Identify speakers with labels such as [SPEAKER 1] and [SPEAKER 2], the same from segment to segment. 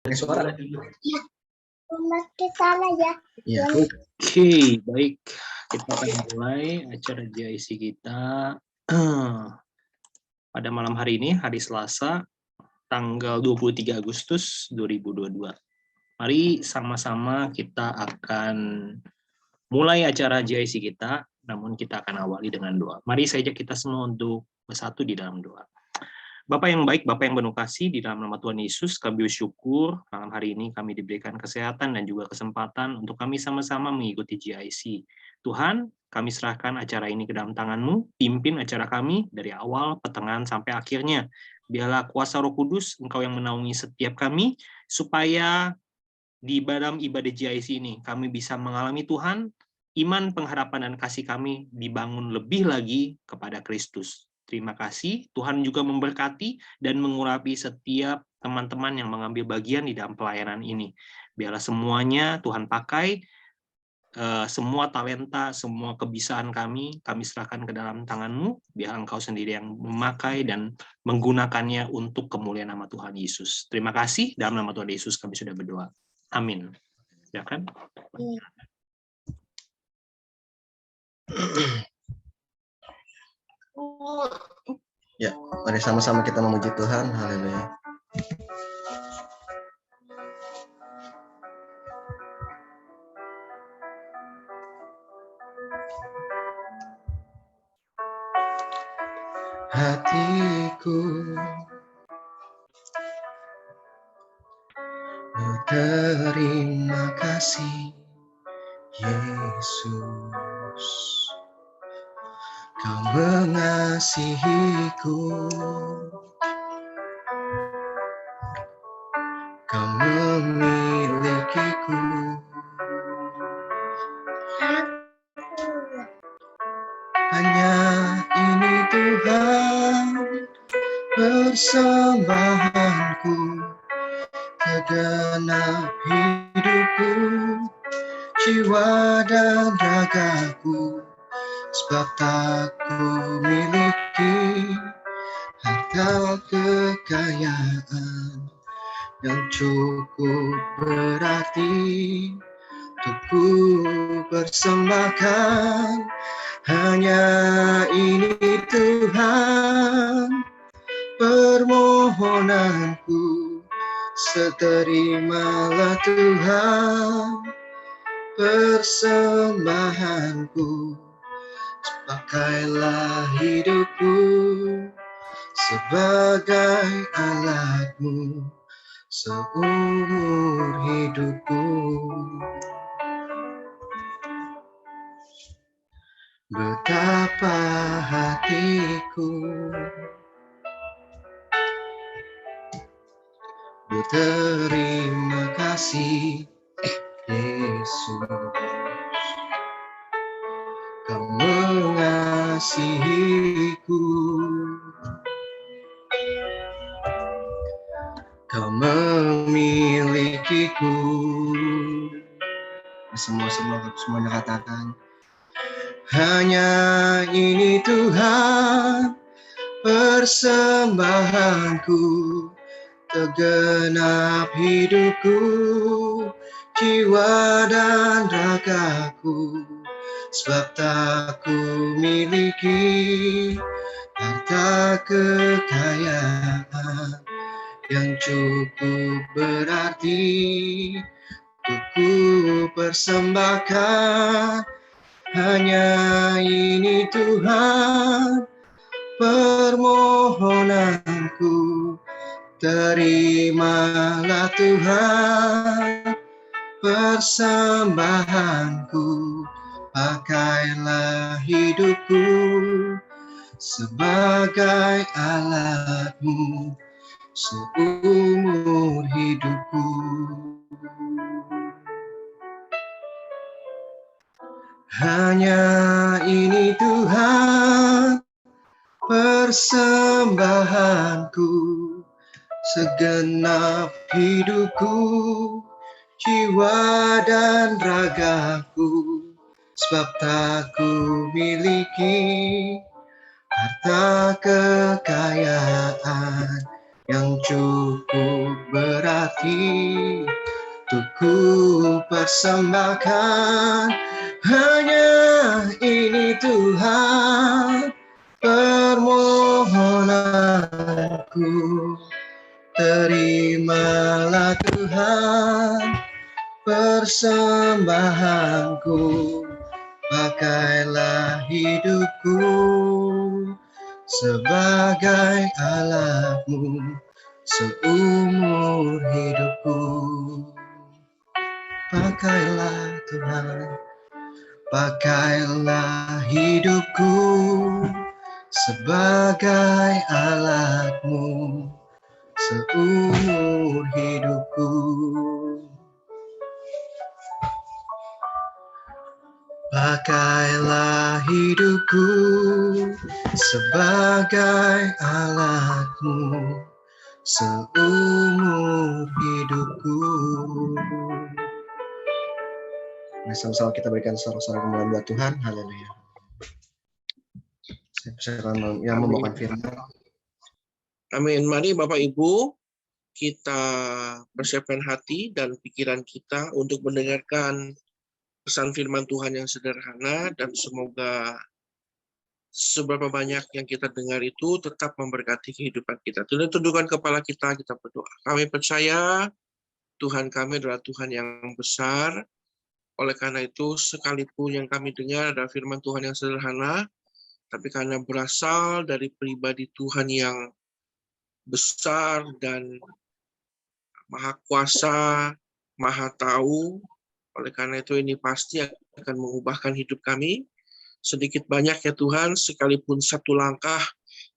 [SPEAKER 1] Pakai suara.
[SPEAKER 2] Ya, memakai salah ya.
[SPEAKER 1] Ya.
[SPEAKER 3] Oke, baik. Kita akan mulai acara JIC kita pada malam hari ini, hari Selasa, tanggal 23 Agustus 2022. Mari sama-sama kita akan mulai acara JIC kita, namun kita akan awali dengan doa. Mari saya ajak kita semua untuk bersatu di dalam doa. Bapak yang baik, Bapak yang penuh kasih, di dalam nama Tuhan Yesus, kami bersyukur malam hari ini kami diberikan kesehatan dan juga kesempatan untuk kami sama-sama mengikuti GIC. Tuhan, kami serahkan acara ini ke dalam tangan-Mu, pimpin acara kami dari awal, pertengahan, sampai akhirnya. Biarlah kuasa Roh Kudus, Engkau yang menaungi setiap kami, supaya di dalam ibadah GIC ini kami bisa mengalami Tuhan, iman, pengharapan, dan kasih kami dibangun lebih lagi kepada Kristus. Terima kasih, Tuhan juga memberkati dan mengurapi setiap teman-teman yang mengambil bagian di dalam pelayanan ini. Biarlah semuanya Tuhan pakai, semua talenta, semua kebisaan kami serahkan ke dalam tangan-Mu, biar Engkau sendiri yang memakai dan menggunakannya untuk kemuliaan nama Tuhan Yesus. Terima kasih, dalam nama Tuhan Yesus kami sudah berdoa. Amin. Ya kan?
[SPEAKER 1] Ya, mari sama-sama kita memuji Tuhan. Haleluya. Hatiku terima kasih Yesus, Kau mengasihiku, Kau memilikiku. Hanya ini Tuhan persembahanku, segenap hidupku, jiwa dan ragaku, sebab tak ku miliki harta kekayaan yang cukup berarti untuk ku persembahkan. Hanya ini Tuhan permohonanku, seterimalah Tuhan persembahanku. Pakailah hidupku sebagai alat-Mu seumur hidupku. Betapa hatiku berterima kasih Yesus, Kau mengasihiku, Kau memilikiku. Semuanya katakan, hanya ini Tuhan persembahanku, segenap hidupku, jiwa dan ragaku, sebab tak ku miliki harta kekayaan yang cukup berarti untuk ku persembahkan. Hanya ini Tuhan permohonanku, terimalah Tuhan persembahanku. Pakailah hidupku sebagai alat-Mu seumur hidupku. Hanya ini Tuhan persembahanku, segenap hidupku, jiwa dan ragaku, sebab tak ku miliki harta kekayaan yang cukup berarti untuk ku persembahkan. Hanya ini Tuhan permohonanku. Terimalah Tuhan persembahanku, pakailah hidupku sebagai alatmu seumur hidupku. Pakailah Tuhan, pakailah hidupku sebagai alatmu seumur hidupku. Pakailah hidupku sebagai alatmu seumur hidupku. Nah, sama-sama kita berikan sorak-sorak kemuliaan buat Tuhan. Haleluya. Saya persilakan yang membawakan firman.
[SPEAKER 4] Amin. Mari Bapak Ibu, kita persiapkan hati dan pikiran kita untuk mendengarkan pesan firman Tuhan yang sederhana, dan semoga seberapa banyak yang kita dengar itu tetap memberkati kehidupan kita. Tundukkan kepala kita berdoa. Kami percaya Tuhan kami adalah Tuhan yang besar. Oleh karena itu, sekalipun yang kami dengar adalah firman Tuhan yang sederhana, tapi karena berasal dari pribadi Tuhan yang besar dan maha kuasa, maha tahu, oleh karena itu ini pasti akan mengubahkan hidup kami. Sedikit banyak ya Tuhan, sekalipun satu langkah,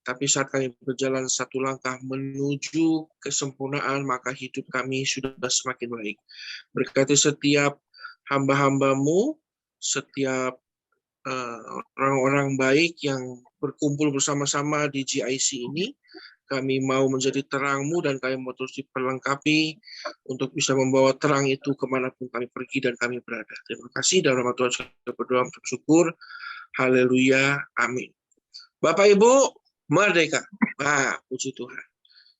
[SPEAKER 4] tapi saat kami berjalan satu langkah menuju kesempurnaan, maka hidup kami sudah semakin baik. Berkati setiap hamba-hambamu, setiap orang-orang baik yang berkumpul bersama-sama di GIC ini. Kami mau menjadi terang-Mu dan kami mau terus diperlengkapi untuk bisa membawa terang itu kemanapun kami pergi dan kami berada. Terima kasih, dalam nama Tuhan kita berdoa bersyukur. Haleluya, amin. Bapak Ibu, merdeka. Puji Tuhan.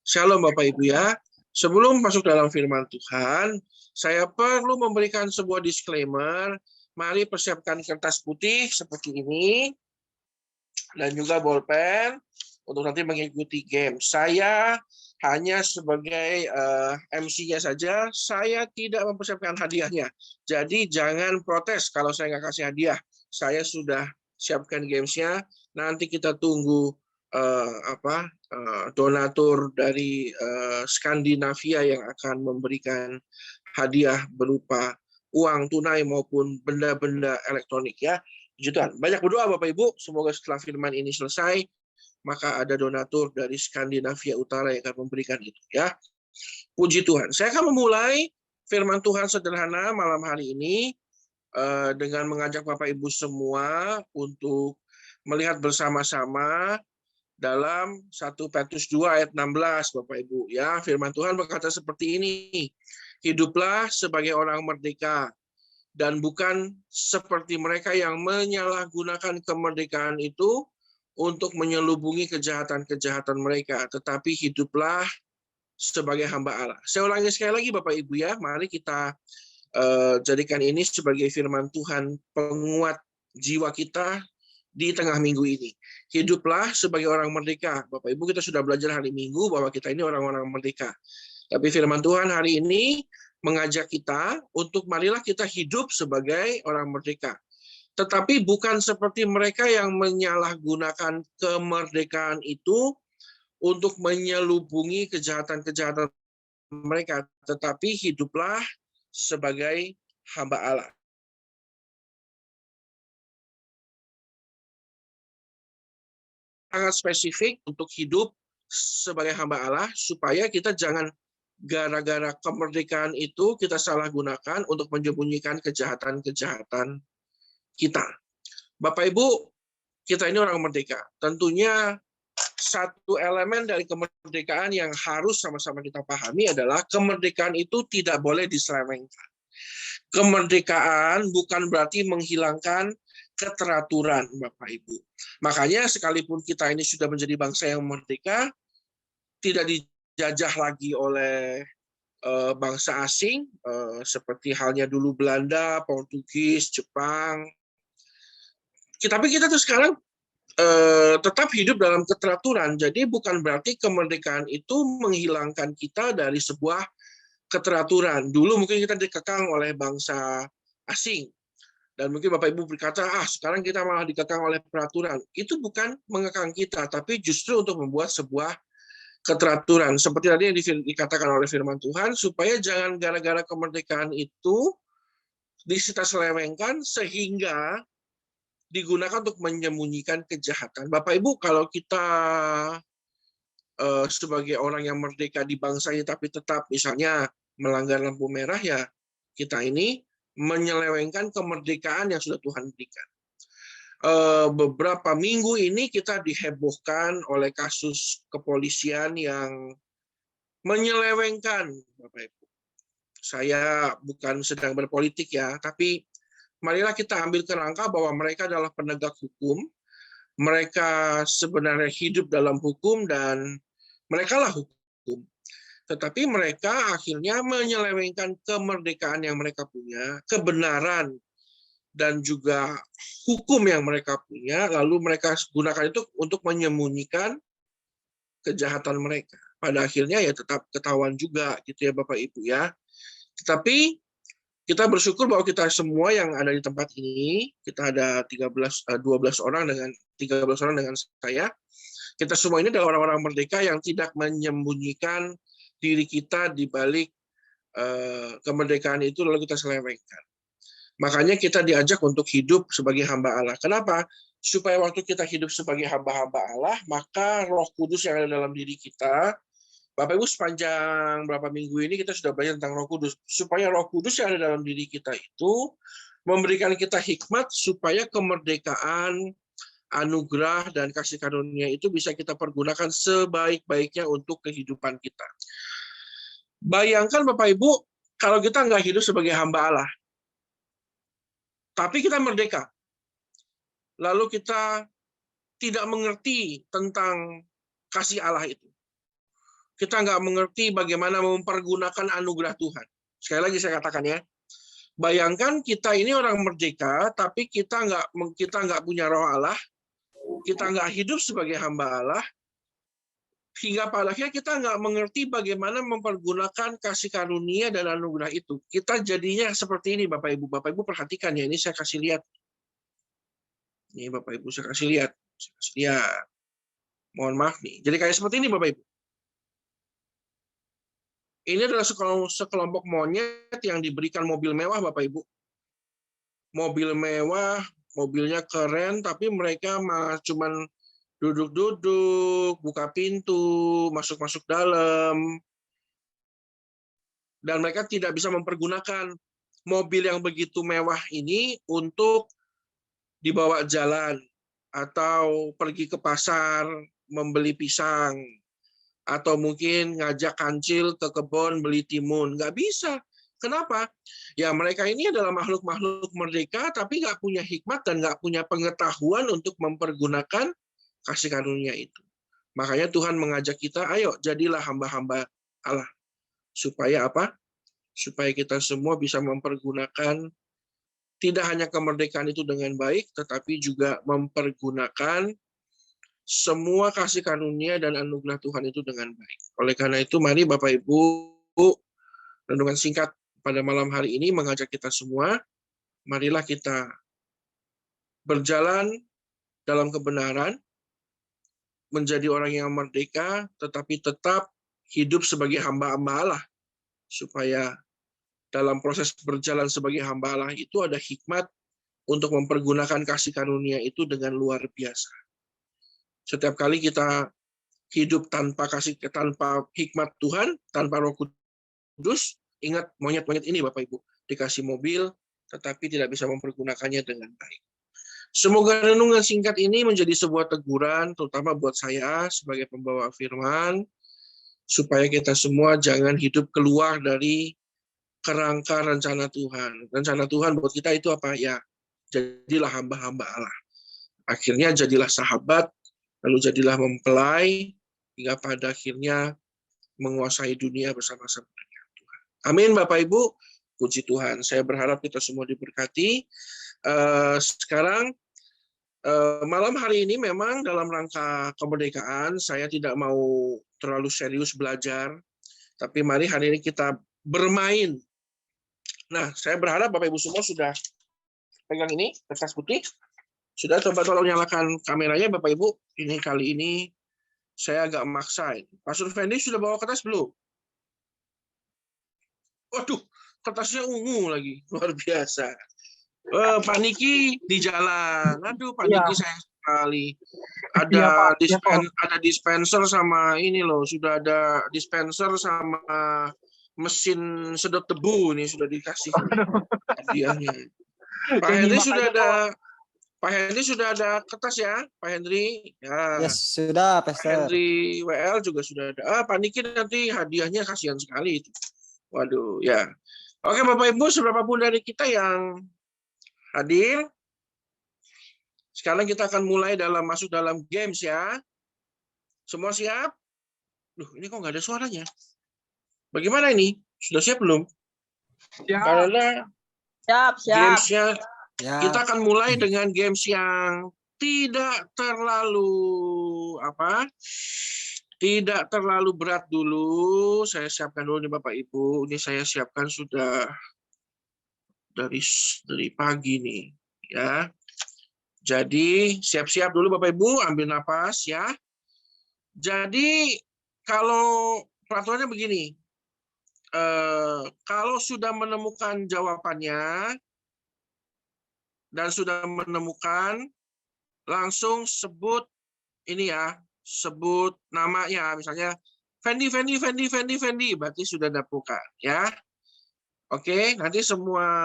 [SPEAKER 4] Shalom Bapak Ibu ya. Sebelum masuk dalam firman Tuhan, saya perlu memberikan sebuah disclaimer. Mari persiapkan kertas putih seperti ini dan juga bolpen untuk nanti mengikuti game. Saya hanya sebagai MC-nya saja, saya tidak mempersiapkan hadiahnya. Jadi jangan protes kalau saya nggak kasih hadiah. Saya sudah siapkan games-nya. Nanti kita tunggu donatur dari Skandinavia yang akan memberikan hadiah berupa uang tunai maupun benda-benda elektronik ya. Puji Tuhan. Banyak berdoa Bapak Ibu, semoga setelah firman ini selesai, maka ada donatur dari Skandinavia Utara yang akan memberikan itu ya. Puji Tuhan. Saya akan memulai firman Tuhan sederhana malam hari ini dengan mengajak Bapak Ibu semua untuk melihat bersama-sama dalam 1 Petrus 2 ayat 16 Bapak Ibu ya. Firman Tuhan berkata seperti ini. Hiduplah sebagai orang merdeka dan bukan seperti mereka yang menyalahgunakan kemerdekaan itu untuk menyelubungi kejahatan-kejahatan mereka, tetapi hiduplah sebagai hamba Allah. Saya ulangi sekali lagi Bapak Ibu ya, mari kita jadikan ini sebagai firman Tuhan penguat jiwa kita di tengah minggu ini. Hiduplah sebagai orang merdeka. Bapak Ibu, kita sudah belajar hari Minggu bahwa kita ini orang-orang merdeka. Tapi firman Tuhan hari ini mengajak kita untuk marilah kita hidup sebagai orang merdeka. Tetapi bukan seperti mereka yang menyalahgunakan kemerdekaan itu untuk menyelubungi kejahatan-kejahatan mereka, tetapi hiduplah sebagai hamba Allah. Sangat spesifik untuk hidup sebagai hamba Allah, supaya kita jangan gara-gara kemerdekaan itu kita salah gunakan untuk menyembunyikan kejahatan-kejahatan kita. Bapak Ibu, kita ini orang merdeka. Tentunya satu elemen dari kemerdekaan yang harus sama-sama kita pahami adalah kemerdekaan itu tidak boleh diselewengkan. Kemerdekaan bukan berarti menghilangkan keteraturan, Bapak Ibu. Makanya sekalipun kita ini sudah menjadi bangsa yang merdeka, tidak dijajah lagi oleh bangsa asing, seperti halnya dulu Belanda, Portugis, Jepang. Tapi kita tuh sekarang tetap hidup dalam keteraturan. Jadi bukan berarti kemerdekaan itu menghilangkan kita dari sebuah keteraturan. Dulu mungkin kita dikekang oleh bangsa asing. Dan mungkin Bapak Ibu berkata, sekarang kita malah dikekang oleh peraturan. Itu bukan mengekang kita, tapi justru untuk membuat sebuah keteraturan. Seperti tadi yang dikatakan oleh firman Tuhan, supaya jangan gara-gara kemerdekaan itu kita selewengkan sehingga digunakan untuk menyembunyikan kejahatan. Bapak Ibu, kalau kita sebagai orang yang merdeka di bangsa ini tapi tetap misalnya melanggar lampu merah, ya kita ini menyelewengkan kemerdekaan yang sudah Tuhan berikan. Beberapa minggu ini kita dihebohkan oleh kasus kepolisian yang menyelewengkan, Bapak Ibu. Saya bukan sedang berpolitik ya, tapi marilah kita ambil kerangka bahwa mereka adalah penegak hukum, mereka sebenarnya hidup dalam hukum dan mereka lah hukum. Tetapi mereka akhirnya menyelewengkan kemerdekaan yang mereka punya, kebenaran dan juga hukum yang mereka punya, lalu mereka gunakan itu untuk menyembunyikan kejahatan mereka. Pada akhirnya ya tetap ketahuan juga gitu ya Bapak Ibu ya. Tetapi kita bersyukur bahwa kita semua yang ada di tempat ini, kita ada 12 orang dengan saya. Kita semua ini adalah orang-orang merdeka yang tidak menyembunyikan diri kita di balik kemerdekaan itu lalu kita selewengkan. Makanya kita diajak untuk hidup sebagai hamba Allah. Kenapa? Supaya waktu kita hidup sebagai hamba-hamba Allah, maka Roh Kudus yang ada dalam diri kita, Bapak Ibu sepanjang berapa minggu ini kita sudah belajar tentang Roh Kudus. Supaya Roh Kudus yang ada dalam diri kita itu memberikan kita hikmat supaya kemerdekaan, anugerah, dan kasih karunia itu bisa kita pergunakan sebaik-baiknya untuk kehidupan kita. Bayangkan Bapak Ibu, kalau kita nggak hidup sebagai hamba Allah, tapi kita merdeka, lalu kita tidak mengerti tentang kasih Allah itu. Kita nggak mengerti bagaimana mempergunakan anugerah Tuhan. Sekali lagi saya katakan ya, bayangkan kita ini orang merdeka, tapi kita nggak punya Roh Allah, kita nggak hidup sebagai hamba Allah, hingga pada akhirnya kita nggak mengerti bagaimana mempergunakan kasih karunia dan anugerah itu. Kita jadinya seperti ini, Bapak Ibu. Bapak Ibu perhatikan ya, ini saya kasih lihat. Ini Bapak Ibu saya kasih lihat. Mohon maaf nih. Jadi kayak seperti ini Bapak Ibu. Ini adalah sekelompok monyet yang diberikan mobil mewah Bapak Ibu. Mobil mewah, mobilnya keren, tapi mereka cuman duduk-duduk, buka pintu, masuk-masuk dalam. Dan mereka tidak bisa mempergunakan mobil yang begitu mewah ini untuk dibawa jalan, atau pergi ke pasar, membeli pisang, atau mungkin ngajak kancil ke kebun beli timun. Nggak bisa. Kenapa? Ya mereka ini adalah makhluk-makhluk merdeka, tapi nggak punya hikmat dan nggak punya pengetahuan untuk mempergunakan kasih karunia itu. Makanya Tuhan mengajak kita, ayo jadilah hamba-hamba Allah. Supaya apa? Supaya kita semua bisa mempergunakan tidak hanya kemerdekaan itu dengan baik, tetapi juga mempergunakan semua kasih karunia dan anugerah Tuhan itu dengan baik. Oleh karena itu, mari Bapak Ibu, renungan singkat pada malam hari ini mengajak kita semua, marilah kita berjalan dalam kebenaran, menjadi orang yang merdeka, tetapi tetap hidup sebagai hamba-hamba Allah. Supaya dalam proses berjalan sebagai hamba Allah itu ada hikmat untuk mempergunakan kasih karunia itu dengan luar biasa. Setiap kali kita hidup tanpa hikmat Tuhan, tanpa Roh Kudus, ingat monyet-monyet ini Bapak Ibu, dikasih mobil, tetapi tidak bisa mempergunakannya dengan baik. Semoga renungan singkat ini menjadi sebuah teguran, terutama buat saya sebagai pembawa firman, supaya kita semua jangan hidup keluar dari kerangka rencana Tuhan. Rencana Tuhan buat kita itu apa? Ya, jadilah hamba-hamba Allah. Akhirnya jadilah sahabat, lalu jadilah mempelai, hingga pada akhirnya menguasai dunia bersama-sama dengan Tuhan. Amin, Bapak Ibu. Puji Tuhan. Saya berharap kita semua diberkati. Sekarang malam hari ini memang dalam rangka kemerdekaan, saya tidak mau terlalu serius belajar, tapi mari hari ini kita bermain. Nah, saya berharap Bapak Ibu semua sudah pegang ini, kertas putih. Sudah, coba tolong nyalakan kameranya Bapak Ibu. Ini kali ini saya agak maksa. Pastor Fendi sudah bawa kertas belum? Waduh, kertasnya ungu lagi, luar biasa. Pak Niki di jalan. Aduh, Pak Niki sayang sekali. Ada ada dispenser sama ini loh, sudah ada dispenser sama mesin sedot debu ini sudah dikasih hadiahnya. Pak Henry sudah ada. Pak Henry sudah ada kertas ya, Pak Henry. Ya.
[SPEAKER 5] Yes, sudah,
[SPEAKER 4] Pak
[SPEAKER 5] Pastor.
[SPEAKER 4] Henry WL juga sudah ada. Pak Niki nanti hadiahnya kasihan sekali itu. Waduh, ya. Oke, Bapak Ibu, seberapapun dari kita yang hadir, sekarang kita akan mulai masuk dalam games ya. Semua siap? Duh, ini kok nggak ada suaranya? Bagaimana ini? Sudah siap belum?
[SPEAKER 6] Siap.
[SPEAKER 4] Karena
[SPEAKER 6] Siap.
[SPEAKER 4] gamesnya,
[SPEAKER 5] Ya.
[SPEAKER 4] kita akan mulai dengan games yang tidak terlalu tidak terlalu berat dulu. Saya siapkan dulu nih Bapak Ibu. Ini saya siapkan sudah dari pagi nih ya. Jadi siap-siap dulu Bapak Ibu, ambil napas ya. Jadi kalau peraturannya begini, kalau sudah menemukan jawabannya dan sudah menemukan, langsung sebut ini ya, sebut namanya, misalnya Fendi, berarti sudah dapat ya. Oke, nanti semua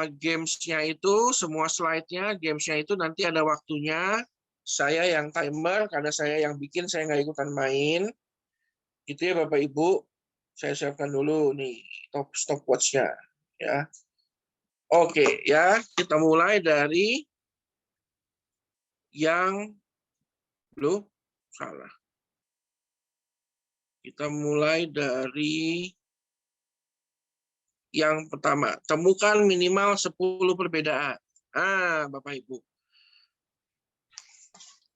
[SPEAKER 4] gamesnya itu, semua slide-nya, gamesnya itu nanti ada waktunya. Saya yang timer, karena saya yang bikin, saya nggak ikutan main. Gitu ya Bapak Ibu. Saya siapkan dulu nih stopwatch-nya. Ya. Oke, ya. Kita mulai dari yang belum salah. Kita mulai dari yang pertama, temukan minimal 10 perbedaan. Bapak Ibu.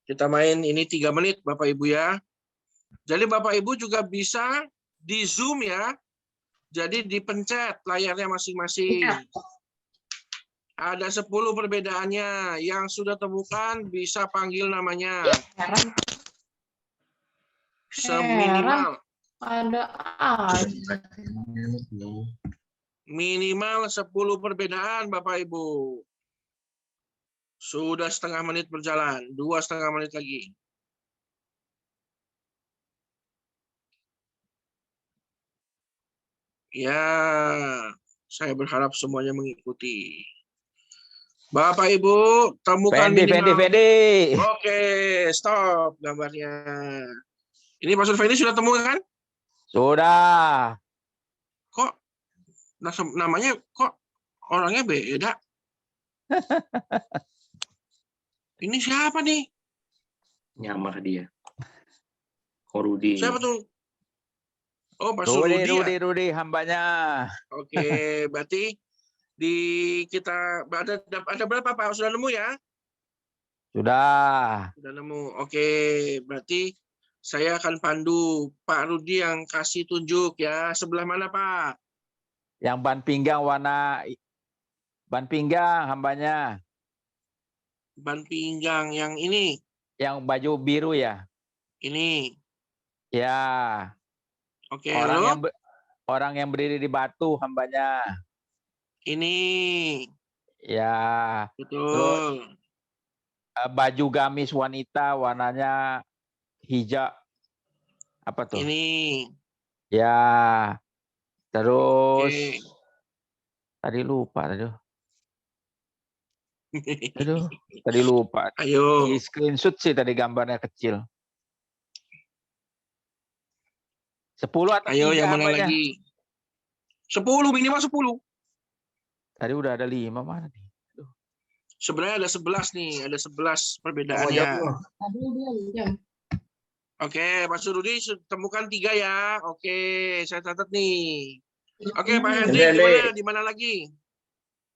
[SPEAKER 4] Kita main ini 3 menit, Bapak Ibu ya. Jadi Bapak Ibu juga bisa di Zoom ya. Jadi dipencet layarnya masing-masing. Ada 10 perbedaannya. Yang sudah temukan bisa panggil namanya. Seminimal.
[SPEAKER 6] Ada
[SPEAKER 4] Minimal 10 perbedaan, Bapak Ibu. Sudah setengah menit berjalan. 2,5 menit lagi. Ya, saya berharap semuanya mengikuti. Bapak Ibu, temukan minimal.
[SPEAKER 7] Fendi.
[SPEAKER 4] Oke, stop gambarnya. Ini Pastor Fendi sudah temukan kan?
[SPEAKER 7] Sudah.
[SPEAKER 4] Kok namanya kok orangnya beda? Ini siapa nih?
[SPEAKER 3] Nyamar dia. Korudi.
[SPEAKER 4] Siapa tuh? Oh, Pastor Rudi.
[SPEAKER 7] Rudi hambanya.
[SPEAKER 4] Oke, berarti kita ada berapa Pak? Sudah nemu ya?
[SPEAKER 7] Sudah.
[SPEAKER 4] Sudah nemu. Oke, berarti saya akan pandu Pak Rudi yang kasih tunjuk ya. Sebelah mana Pak?
[SPEAKER 7] Yang ban pinggang hambanya.
[SPEAKER 4] Ban pinggang yang ini.
[SPEAKER 7] Yang baju biru ya.
[SPEAKER 4] Ini.
[SPEAKER 7] Ya.
[SPEAKER 4] Oke,
[SPEAKER 7] orang yang berdiri di batu hambanya.
[SPEAKER 4] Ini.
[SPEAKER 7] Ya.
[SPEAKER 4] Betul.
[SPEAKER 7] Terus, baju gamis wanita warnanya hijau. Apa tuh?
[SPEAKER 4] Ini.
[SPEAKER 7] Ya. Terus
[SPEAKER 4] Oke.
[SPEAKER 7] tadi lupa tadi lupa.
[SPEAKER 4] Ayo.
[SPEAKER 7] Di screenshot sih tadi gambarnya kecil. 10 atau
[SPEAKER 4] Ayo
[SPEAKER 7] 3
[SPEAKER 4] yang mana
[SPEAKER 7] hambanya?
[SPEAKER 4] lagi? 10, minimal 10.
[SPEAKER 7] Tadi udah ada 5 mana nih?
[SPEAKER 4] Sebenarnya ada 11 nih, ada 11 perbedaannya. Oke, Pak Surudi temukan 3 ya. Oke, saya catat nih. Oke, Pak Henry
[SPEAKER 1] Henry.
[SPEAKER 4] di mana lagi?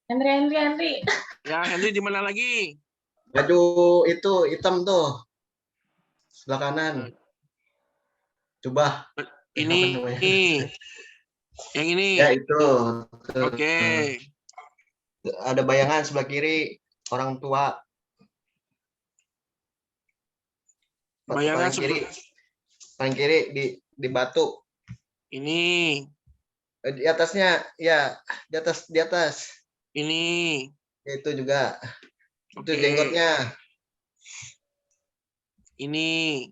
[SPEAKER 6] Henry.
[SPEAKER 4] Ya, Henry di mana lagi?
[SPEAKER 1] Baju itu hitam tuh. Sebelah kanan. Coba.
[SPEAKER 4] Ini,
[SPEAKER 1] Apa namanya?
[SPEAKER 4] yang ini.
[SPEAKER 1] Ya itu.
[SPEAKER 4] Oke.
[SPEAKER 1] Ada bayangan sebelah kiri orang tua.
[SPEAKER 4] Bayangan
[SPEAKER 1] Paling kiri di batu.
[SPEAKER 4] ini.
[SPEAKER 1] Di atasnya ya di atas.
[SPEAKER 4] Ini.
[SPEAKER 1] Itu juga. Itu
[SPEAKER 4] Oke.
[SPEAKER 1] jenggotnya.
[SPEAKER 4] Ini.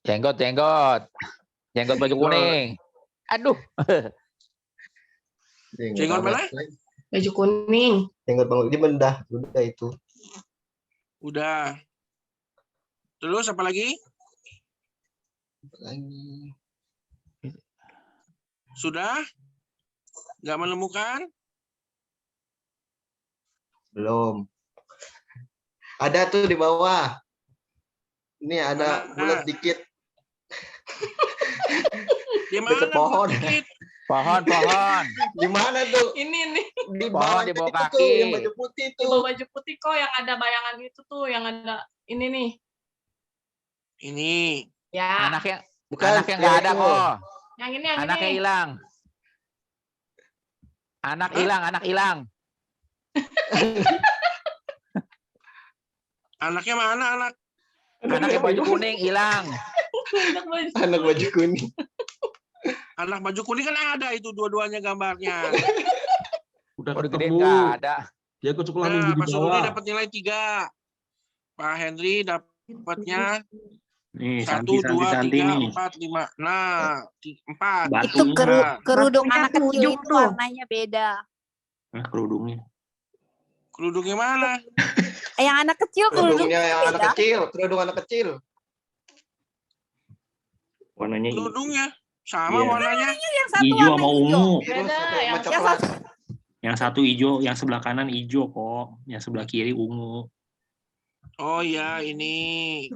[SPEAKER 7] Jenggot baju kuning. Aduh.
[SPEAKER 4] Jenggot mana?
[SPEAKER 6] Baju kuning.
[SPEAKER 1] Jenggot bang ini udah itu.
[SPEAKER 4] Udah. Terus apa lagi?
[SPEAKER 1] Lagi.
[SPEAKER 4] Sudah? Nggak menemukan?
[SPEAKER 1] Belum. Ada tuh di bawah. Ini ada
[SPEAKER 4] Mana?
[SPEAKER 1] bulat dikit.
[SPEAKER 4] Di mana?
[SPEAKER 1] Dekat pohon.
[SPEAKER 4] Dikit?
[SPEAKER 7] Pohon.
[SPEAKER 1] Di mana tuh?
[SPEAKER 6] Ini nih.
[SPEAKER 1] Di
[SPEAKER 7] Pohon
[SPEAKER 1] bawah
[SPEAKER 7] di bawah
[SPEAKER 1] itu
[SPEAKER 7] kaki.
[SPEAKER 1] tuh, yang baju putih
[SPEAKER 6] Di
[SPEAKER 1] tuh.
[SPEAKER 6] bawah baju putih kok yang ada bayangan itu tuh, yang ada ini nih.
[SPEAKER 4] Ini.
[SPEAKER 6] Ya.
[SPEAKER 7] Anaknya
[SPEAKER 1] Bukan,
[SPEAKER 7] nggak ada
[SPEAKER 1] itu.
[SPEAKER 7] kok.
[SPEAKER 6] Yang ini
[SPEAKER 7] Anaknya hilang. Anak hilang.
[SPEAKER 4] Anaknya mana anak?
[SPEAKER 7] Anaknya baju kuning hilang.
[SPEAKER 1] Anak baju kuning.
[SPEAKER 4] Anak baju kuning kan ada itu dua-duanya gambarnya.
[SPEAKER 5] Udah
[SPEAKER 7] Udah gede
[SPEAKER 5] ketemu.
[SPEAKER 7] nggak ada.
[SPEAKER 5] Dia ke sekolah
[SPEAKER 4] Nah,
[SPEAKER 5] minggu di
[SPEAKER 4] Pak Surudi
[SPEAKER 5] bawah.
[SPEAKER 4] dapat nilai 3. Pak Henry dapatnya
[SPEAKER 3] Nih,
[SPEAKER 4] 1,
[SPEAKER 3] Santi
[SPEAKER 4] 2, 3,
[SPEAKER 3] nih.
[SPEAKER 4] 4, 5. Nah, 4.
[SPEAKER 3] Batunya.
[SPEAKER 8] Itu kerudung anak kecil
[SPEAKER 6] Ujung
[SPEAKER 8] itu
[SPEAKER 6] tuh.
[SPEAKER 8] warnanya beda.
[SPEAKER 3] Nah, kerudungnya.
[SPEAKER 4] Kerudungnya mana?
[SPEAKER 8] Yang anak kecil kerudungnya
[SPEAKER 1] Kerudungnya yang anak
[SPEAKER 8] beda.
[SPEAKER 1] kecil, kerudung anak kecil.
[SPEAKER 3] Warnanya
[SPEAKER 4] Kerudungnya sama
[SPEAKER 3] Iya.
[SPEAKER 4] warnanya.
[SPEAKER 8] Yang satu
[SPEAKER 3] hijau
[SPEAKER 8] warna
[SPEAKER 3] sama
[SPEAKER 8] hijau.
[SPEAKER 3] ungu.
[SPEAKER 1] Biru
[SPEAKER 6] Beda,
[SPEAKER 1] sampai
[SPEAKER 6] yang
[SPEAKER 1] sama coklat.
[SPEAKER 3] Yang satu hijau, yang sebelah kanan hijau kok. Yang sebelah kiri ungu.
[SPEAKER 4] Oh ya, ini.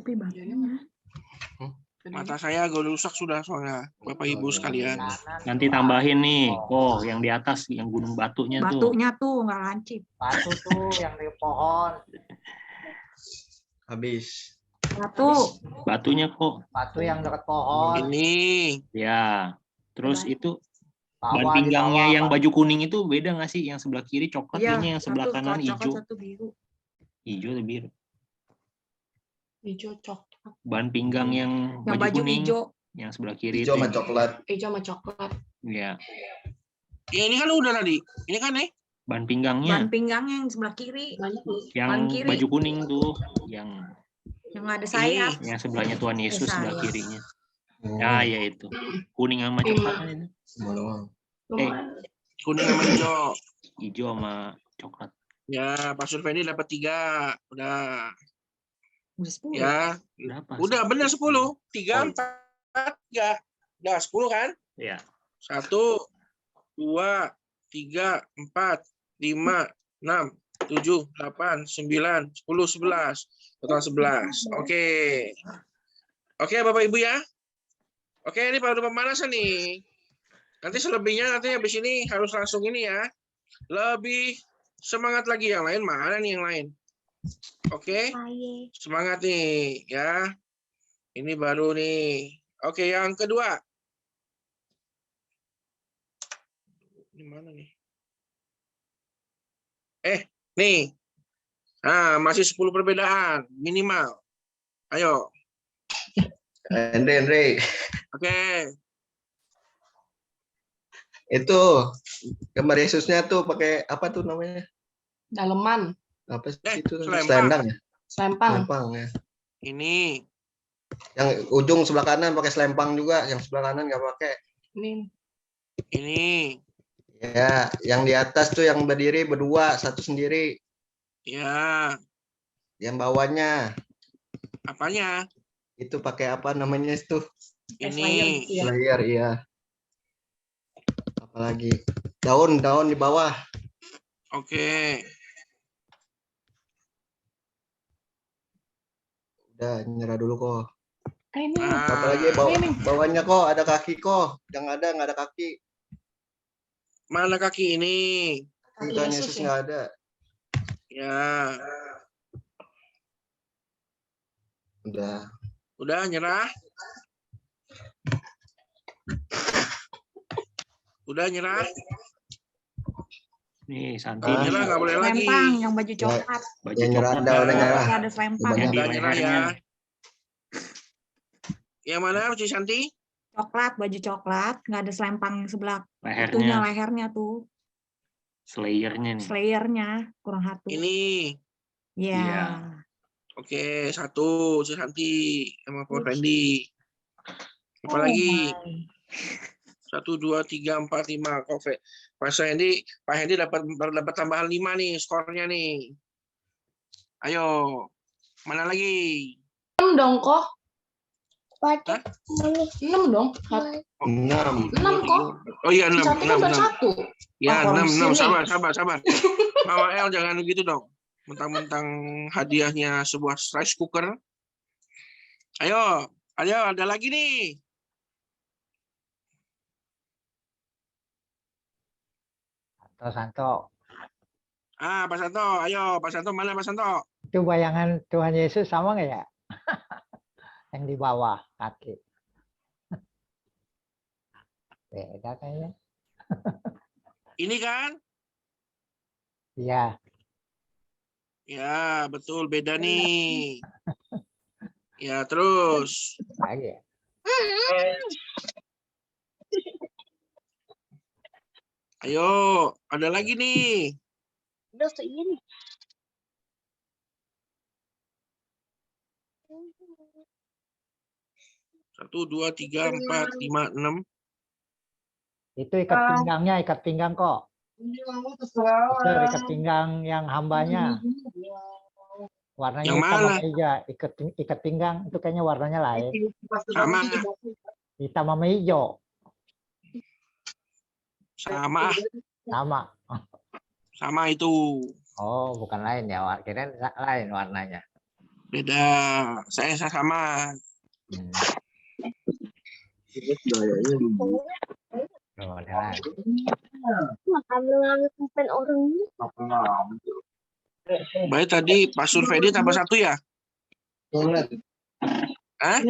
[SPEAKER 4] Mata saya agak rusak sudah soalnya, Bapak Ibu sekalian.
[SPEAKER 3] Nanti tambahin nih. Oh, yang di atas, yang gunung batunya tuh.
[SPEAKER 9] Batunya tuh nggak lancip.
[SPEAKER 6] Batu tuh yang di pohon.
[SPEAKER 1] Habis.
[SPEAKER 9] Batu.
[SPEAKER 3] Batunya kok.
[SPEAKER 6] Batu yang dekat pohon.
[SPEAKER 4] Ini.
[SPEAKER 3] Ya. Terus itu ban
[SPEAKER 6] Bawah, di
[SPEAKER 3] pinggangnya
[SPEAKER 6] bawah,
[SPEAKER 3] yang
[SPEAKER 6] Pak.
[SPEAKER 3] baju kuning itu beda nggak sih? Yang sebelah kiri coklat,
[SPEAKER 9] Iya,
[SPEAKER 3] ini yang sebelah
[SPEAKER 9] satu
[SPEAKER 3] kanan
[SPEAKER 9] coklat,
[SPEAKER 3] hijau.
[SPEAKER 9] satu biru.
[SPEAKER 3] Hijau atau biru?
[SPEAKER 6] Hijau coklat.
[SPEAKER 3] Ban pinggang yang
[SPEAKER 9] Yang baju
[SPEAKER 3] kuning.
[SPEAKER 9] hijau.
[SPEAKER 3] Yang sebelah kiri
[SPEAKER 1] Hijau
[SPEAKER 3] itu.
[SPEAKER 1] sama coklat.
[SPEAKER 6] Hijau sama coklat.
[SPEAKER 3] Ya.
[SPEAKER 4] Ya ini kan udah tadi. Ini kan nih.
[SPEAKER 3] Ban
[SPEAKER 9] Ban
[SPEAKER 3] pinggangnya
[SPEAKER 9] pinggangnya yang sebelah kiri.
[SPEAKER 6] Banyak nih.
[SPEAKER 3] yang
[SPEAKER 9] ban kiri.
[SPEAKER 3] baju kuning tuh. Yang
[SPEAKER 9] Yang ada sayap.
[SPEAKER 3] yang sebelahnya Tuhan Yesus sebelah
[SPEAKER 9] sayap.
[SPEAKER 3] kirinya. Ya, ya itu. Kuning sama coklat. itu.
[SPEAKER 1] Doang.
[SPEAKER 6] Lumayan.
[SPEAKER 4] Kuning sama hijau.
[SPEAKER 3] Hijau sama coklat.
[SPEAKER 4] Ya, Pak Survendi dapat 3. Udah.
[SPEAKER 9] Udah 10.
[SPEAKER 4] Ya.
[SPEAKER 3] Berapa?
[SPEAKER 4] Udah benar 10. 3, 4, 3. Udah 10 kan?
[SPEAKER 3] Ya.
[SPEAKER 4] 1, 2, 3, 4, 5, 6, 7, 8, 9, 10, 11. Total 11. Oke. Oke, Bapak Ibu ya. Oke, ini baru pemanasan nih. Nanti selebihnya nanti habis ini harus langsung ini ya. Lebih semangat lagi. Yang lain mana nih yang lain? Oke. Semangat nih ya. Ini baru nih. Oke, yang kedua. Ini mana nih? Nih. Nah, masih 10 perbedaan minimal. Ayo.
[SPEAKER 1] Andre.
[SPEAKER 4] Oke.
[SPEAKER 1] Itu gambar Yesusnya tuh pakai apa tuh namanya?
[SPEAKER 6] Daleman.
[SPEAKER 1] Apa sih itu?
[SPEAKER 4] selempang.
[SPEAKER 1] Selendang ya?
[SPEAKER 6] Selempang.
[SPEAKER 1] Selempang ya.
[SPEAKER 4] Ini.
[SPEAKER 1] Yang ujung sebelah kanan pakai selempang juga, yang sebelah kanan nggak pakai.
[SPEAKER 4] Ini.
[SPEAKER 1] Ya, yang di atas tuh yang berdiri berdua, satu sendiri.
[SPEAKER 4] Ya.
[SPEAKER 1] Yang bawahnya
[SPEAKER 4] Apanya?
[SPEAKER 1] itu pakai apa namanya itu?
[SPEAKER 4] Ini.
[SPEAKER 1] Slayer, iya. Apalagi daun di bawah.
[SPEAKER 4] Oke.
[SPEAKER 1] Udah nyerah dulu kok. Apalagi bawahnya kok ada kaki kok. Yang ada nggak ada kaki.
[SPEAKER 4] Mana kaki ini?
[SPEAKER 1] Tuhan Yesus nggak ada.
[SPEAKER 4] Ya, udah nyerah. Udah nyerah.
[SPEAKER 3] Nih, Santi.
[SPEAKER 4] Nyerah nggak boleh lagi.
[SPEAKER 9] Selempang yang baju coklat.
[SPEAKER 3] Baju
[SPEAKER 1] Yang nyerah
[SPEAKER 3] coklat.
[SPEAKER 1] udah nyerah.
[SPEAKER 9] Nggak ada selempang.
[SPEAKER 3] Yang di
[SPEAKER 4] Udah nyerah
[SPEAKER 3] lehernya.
[SPEAKER 4] ya. Yang mana, Ci Santi?
[SPEAKER 9] Coklat, baju coklat, nggak ada selempang yang sebelah
[SPEAKER 3] Lehernya.
[SPEAKER 9] itunya, lehernya tuh,
[SPEAKER 3] Slayernya nih.
[SPEAKER 9] slayernya kurang satu.
[SPEAKER 4] Ini.
[SPEAKER 9] Ya.
[SPEAKER 3] Iya.
[SPEAKER 4] Oke, satu Ci Santi sama Pak Fendi. Apa lagi? 1, 2, 3, 4, 5. Pak Hendi dapat tambahan 5 nih skornya nih. Ayo, mana lagi?
[SPEAKER 6] 6 dong kok.
[SPEAKER 2] Baca
[SPEAKER 6] 6 dong.
[SPEAKER 1] 6.
[SPEAKER 6] 6 kok.
[SPEAKER 4] Oh iya, 6.
[SPEAKER 6] Cantik kan baru 1.
[SPEAKER 4] Ya,
[SPEAKER 6] Oh,
[SPEAKER 4] 6.
[SPEAKER 6] sini.
[SPEAKER 4] Sabar. Mama El jangan begitu dong. Mentang-mentang hadiahnya sebuah rice cooker. Ayo, ada lagi nih.
[SPEAKER 10] Santo.
[SPEAKER 4] Pak Santo, ayo, Pak Santo, mana Pak Santo?
[SPEAKER 10] Itu bayangan Tuhan Yesus sama nggak ya? Yang di bawah kaki. Beda kayaknya.
[SPEAKER 4] Ini kan?
[SPEAKER 10] Iya.
[SPEAKER 4] Ya, betul, beda nih. Ya, terus.
[SPEAKER 10] Lagi ya.
[SPEAKER 4] Ayo, ada lagi nih.
[SPEAKER 2] udah segini.
[SPEAKER 4] Satu, 2, 3, 4, 5, 6.
[SPEAKER 10] Itu ikat pinggang kok. Itu ikat pinggang yang hambanya. Warnanya
[SPEAKER 4] Yang
[SPEAKER 10] hitam
[SPEAKER 4] mana?
[SPEAKER 10] sama hijau. Ikat pinggang itu kayaknya warnanya lain.
[SPEAKER 4] Sama.
[SPEAKER 10] Hitam sama hijau.
[SPEAKER 4] Sama itu.
[SPEAKER 10] Oh, bukan lain ya. Kirain lain warnanya.
[SPEAKER 4] Beda. Saya sama.
[SPEAKER 10] Oh, ada lain.
[SPEAKER 2] Ngambil pulpen orang ini.
[SPEAKER 4] Baik, tadi Pak Survedi tambah 1 ya? Hah?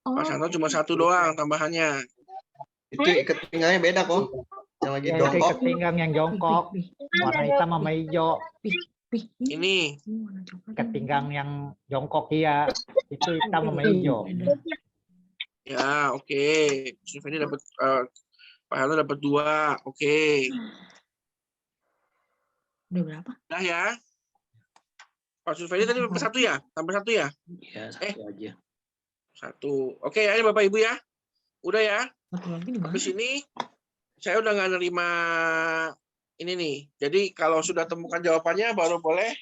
[SPEAKER 4] Pak Santo cuma 1 doang tambahannya.
[SPEAKER 1] Itu ikat pinggangnya beda kok. Yang lagi
[SPEAKER 10] Ya, itu
[SPEAKER 1] jongkok.
[SPEAKER 10] ikat pinggang yang jongkok. Warna hitam sama hijau.
[SPEAKER 4] Ini.
[SPEAKER 10] Ikat pinggang yang jongkok iya. Itu hitam sama hijau.
[SPEAKER 4] Ya, oke. Survedi dapat Pak Santo dapat 2. Oke.
[SPEAKER 9] Udah berapa?
[SPEAKER 4] Udah ya. Pak Survedi tadi dapat 1 ya? Tambah 1 ya?
[SPEAKER 3] Ya, 1 aja.
[SPEAKER 4] 1. Oke, ya ini Bapak Ibu ya. Udah ya.
[SPEAKER 9] Satu lagi di mana?
[SPEAKER 4] Habis ini saya udah nggak nerima ini nih. Jadi kalau sudah temukan jawabannya baru boleh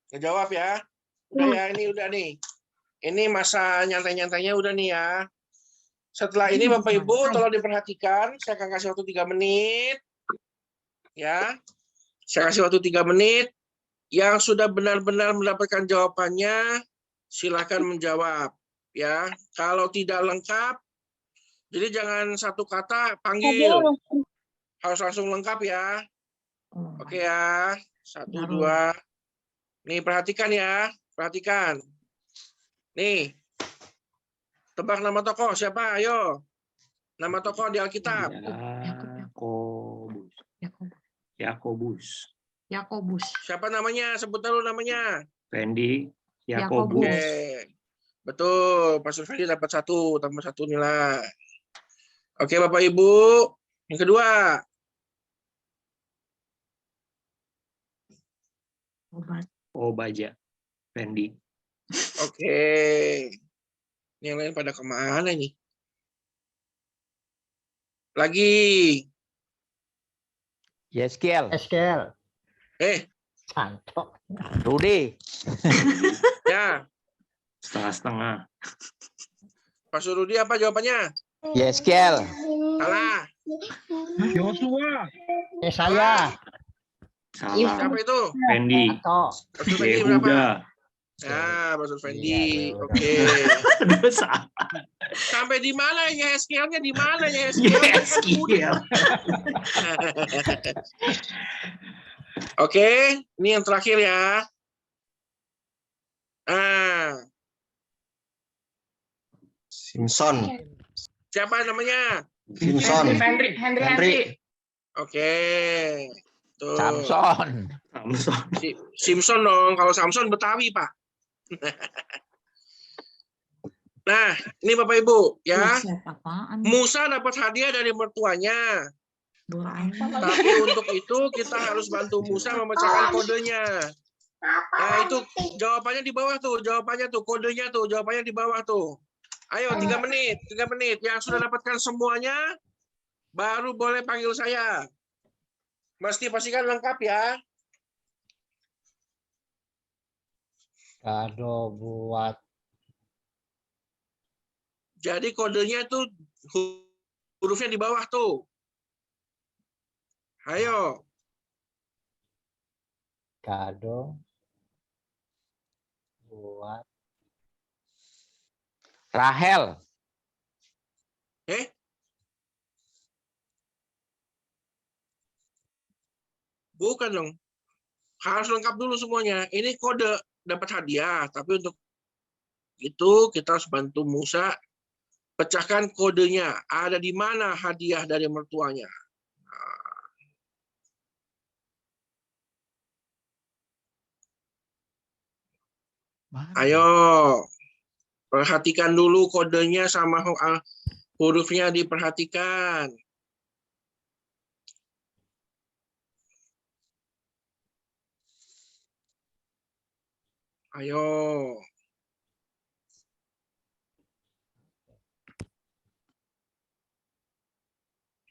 [SPEAKER 4] ngejawab ya. Udah ya, ini udah nih. Ini masa nyantai-nyantainya udah nih ya. Setelah ini Bapak Ibu tolong diperhatikan. Saya akan kasih waktu 3 menit. Ya. Saya kasih waktu 3 menit. Yang sudah benar-benar mendapatkan jawabannya, silakan menjawab. Ya. Kalau tidak lengkap, jadi jangan satu kata panggil. Harus langsung lengkap ya. Oke ya. 1, 2. Nih, perhatikan ya. Perhatikan. Nih. Tebak nama tokoh. Siapa? Ayo. Nama tokoh di Alkitab.
[SPEAKER 3] Yakobus.
[SPEAKER 4] Siapa namanya? Sebut dulu namanya.
[SPEAKER 3] Fendi. Yakobus.
[SPEAKER 4] Oke. Betul. Pak Survedi dapat 1. Tambah 1 nilai. Oke, Bapak Ibu. Yang kedua.
[SPEAKER 3] Obaja. Fendi.
[SPEAKER 4] Oke. Yang lain pada kemana nih? Lagi.
[SPEAKER 7] Yeskel.
[SPEAKER 10] Santo.
[SPEAKER 7] Rudi.
[SPEAKER 4] Ya.
[SPEAKER 3] Setengah-setengah.
[SPEAKER 4] Pak Surudi apa jawabannya?
[SPEAKER 7] Yeskel.
[SPEAKER 4] Salah.
[SPEAKER 5] Joshua.
[SPEAKER 10] Saya.
[SPEAKER 3] Salah.
[SPEAKER 4] Siapa itu?
[SPEAKER 3] Fendi.
[SPEAKER 10] Atau
[SPEAKER 4] Pastor Fendi berapa?
[SPEAKER 3] Yehuda.
[SPEAKER 4] Ya, Pastor Fendi.
[SPEAKER 10] Iya,
[SPEAKER 4] Oke.
[SPEAKER 3] Aduh, salah.
[SPEAKER 4] Sampai di mana ya SQL-nya? Di mana ya SQL?
[SPEAKER 3] Yes, Kiel.
[SPEAKER 4] Oke, ini yang terakhir ya.
[SPEAKER 1] Simpson.
[SPEAKER 4] Siapa namanya?
[SPEAKER 1] Simpson.
[SPEAKER 6] Henry.
[SPEAKER 4] Oke. Tuh.
[SPEAKER 7] Samson.
[SPEAKER 3] Samson.
[SPEAKER 4] Simpson dong. Kalau Samson Betawi, Pak. Nah, ini Bapak Ibu ya.
[SPEAKER 9] Buset, apaan?
[SPEAKER 4] Musa dapat hadiah dari mertuanya.
[SPEAKER 9] Doraemon.
[SPEAKER 4] Tapi untuk itu kita harus bantu Musa memecahkan kodenya. Nah, itu jawabannya di bawah tuh, jawabannya tuh, kodenya tuh, jawabannya di bawah tuh. Ayo 3 menit. Yang sudah dapatkan semuanya baru boleh panggil saya. Mesti pastikan lengkap ya.
[SPEAKER 10] kado buat
[SPEAKER 4] Jadi kodenya tuh hurufnya di bawah tuh. Ayo.
[SPEAKER 10] kado buat
[SPEAKER 7] Rahel.
[SPEAKER 4] Bukan dong. Harus lengkap dulu semuanya. Ini kode dapat hadiah, tapi untuk itu kita harus bantu Musa pecahkan kodenya. Ada di mana hadiah dari mertuanya? Ayo. Perhatikan dulu kodenya sama hurufnya diperhatikan. Ayo.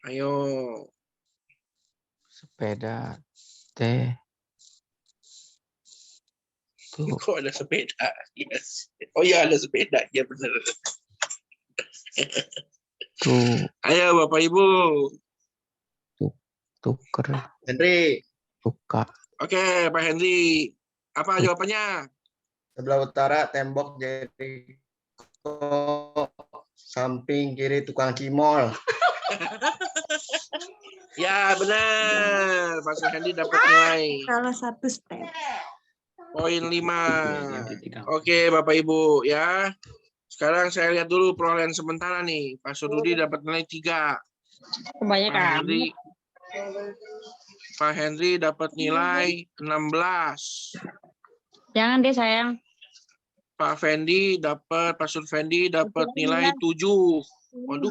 [SPEAKER 4] Ayo.
[SPEAKER 7] Sepeda T. Tuh.
[SPEAKER 4] Kok ada sepeda? Yes. Oh ya ada sepeda. Ya benar.
[SPEAKER 7] Tuh.
[SPEAKER 4] Ayo Bapak Ibu.
[SPEAKER 7] Tuker.
[SPEAKER 1] Henry.
[SPEAKER 7] Tuka.
[SPEAKER 4] Oke Pak Henry. Apa jawabannya?
[SPEAKER 1] Sebelah utara tembok Jericho. Samping kiri tukang cimol.
[SPEAKER 4] Ya benar. Pak Henry dapat nilai
[SPEAKER 9] Salah satu step.
[SPEAKER 4] poin 5. Oke Bapak Ibu ya. Sekarang saya lihat dulu perolehan sementara nih. Pak Sududi dapat nilai 3.
[SPEAKER 2] Kebanyakan.
[SPEAKER 4] Pak Henry dapat nilai 16.
[SPEAKER 2] Jangan deh sayang.
[SPEAKER 4] Pak Sur Fendi dapat nilai 7. Waduh.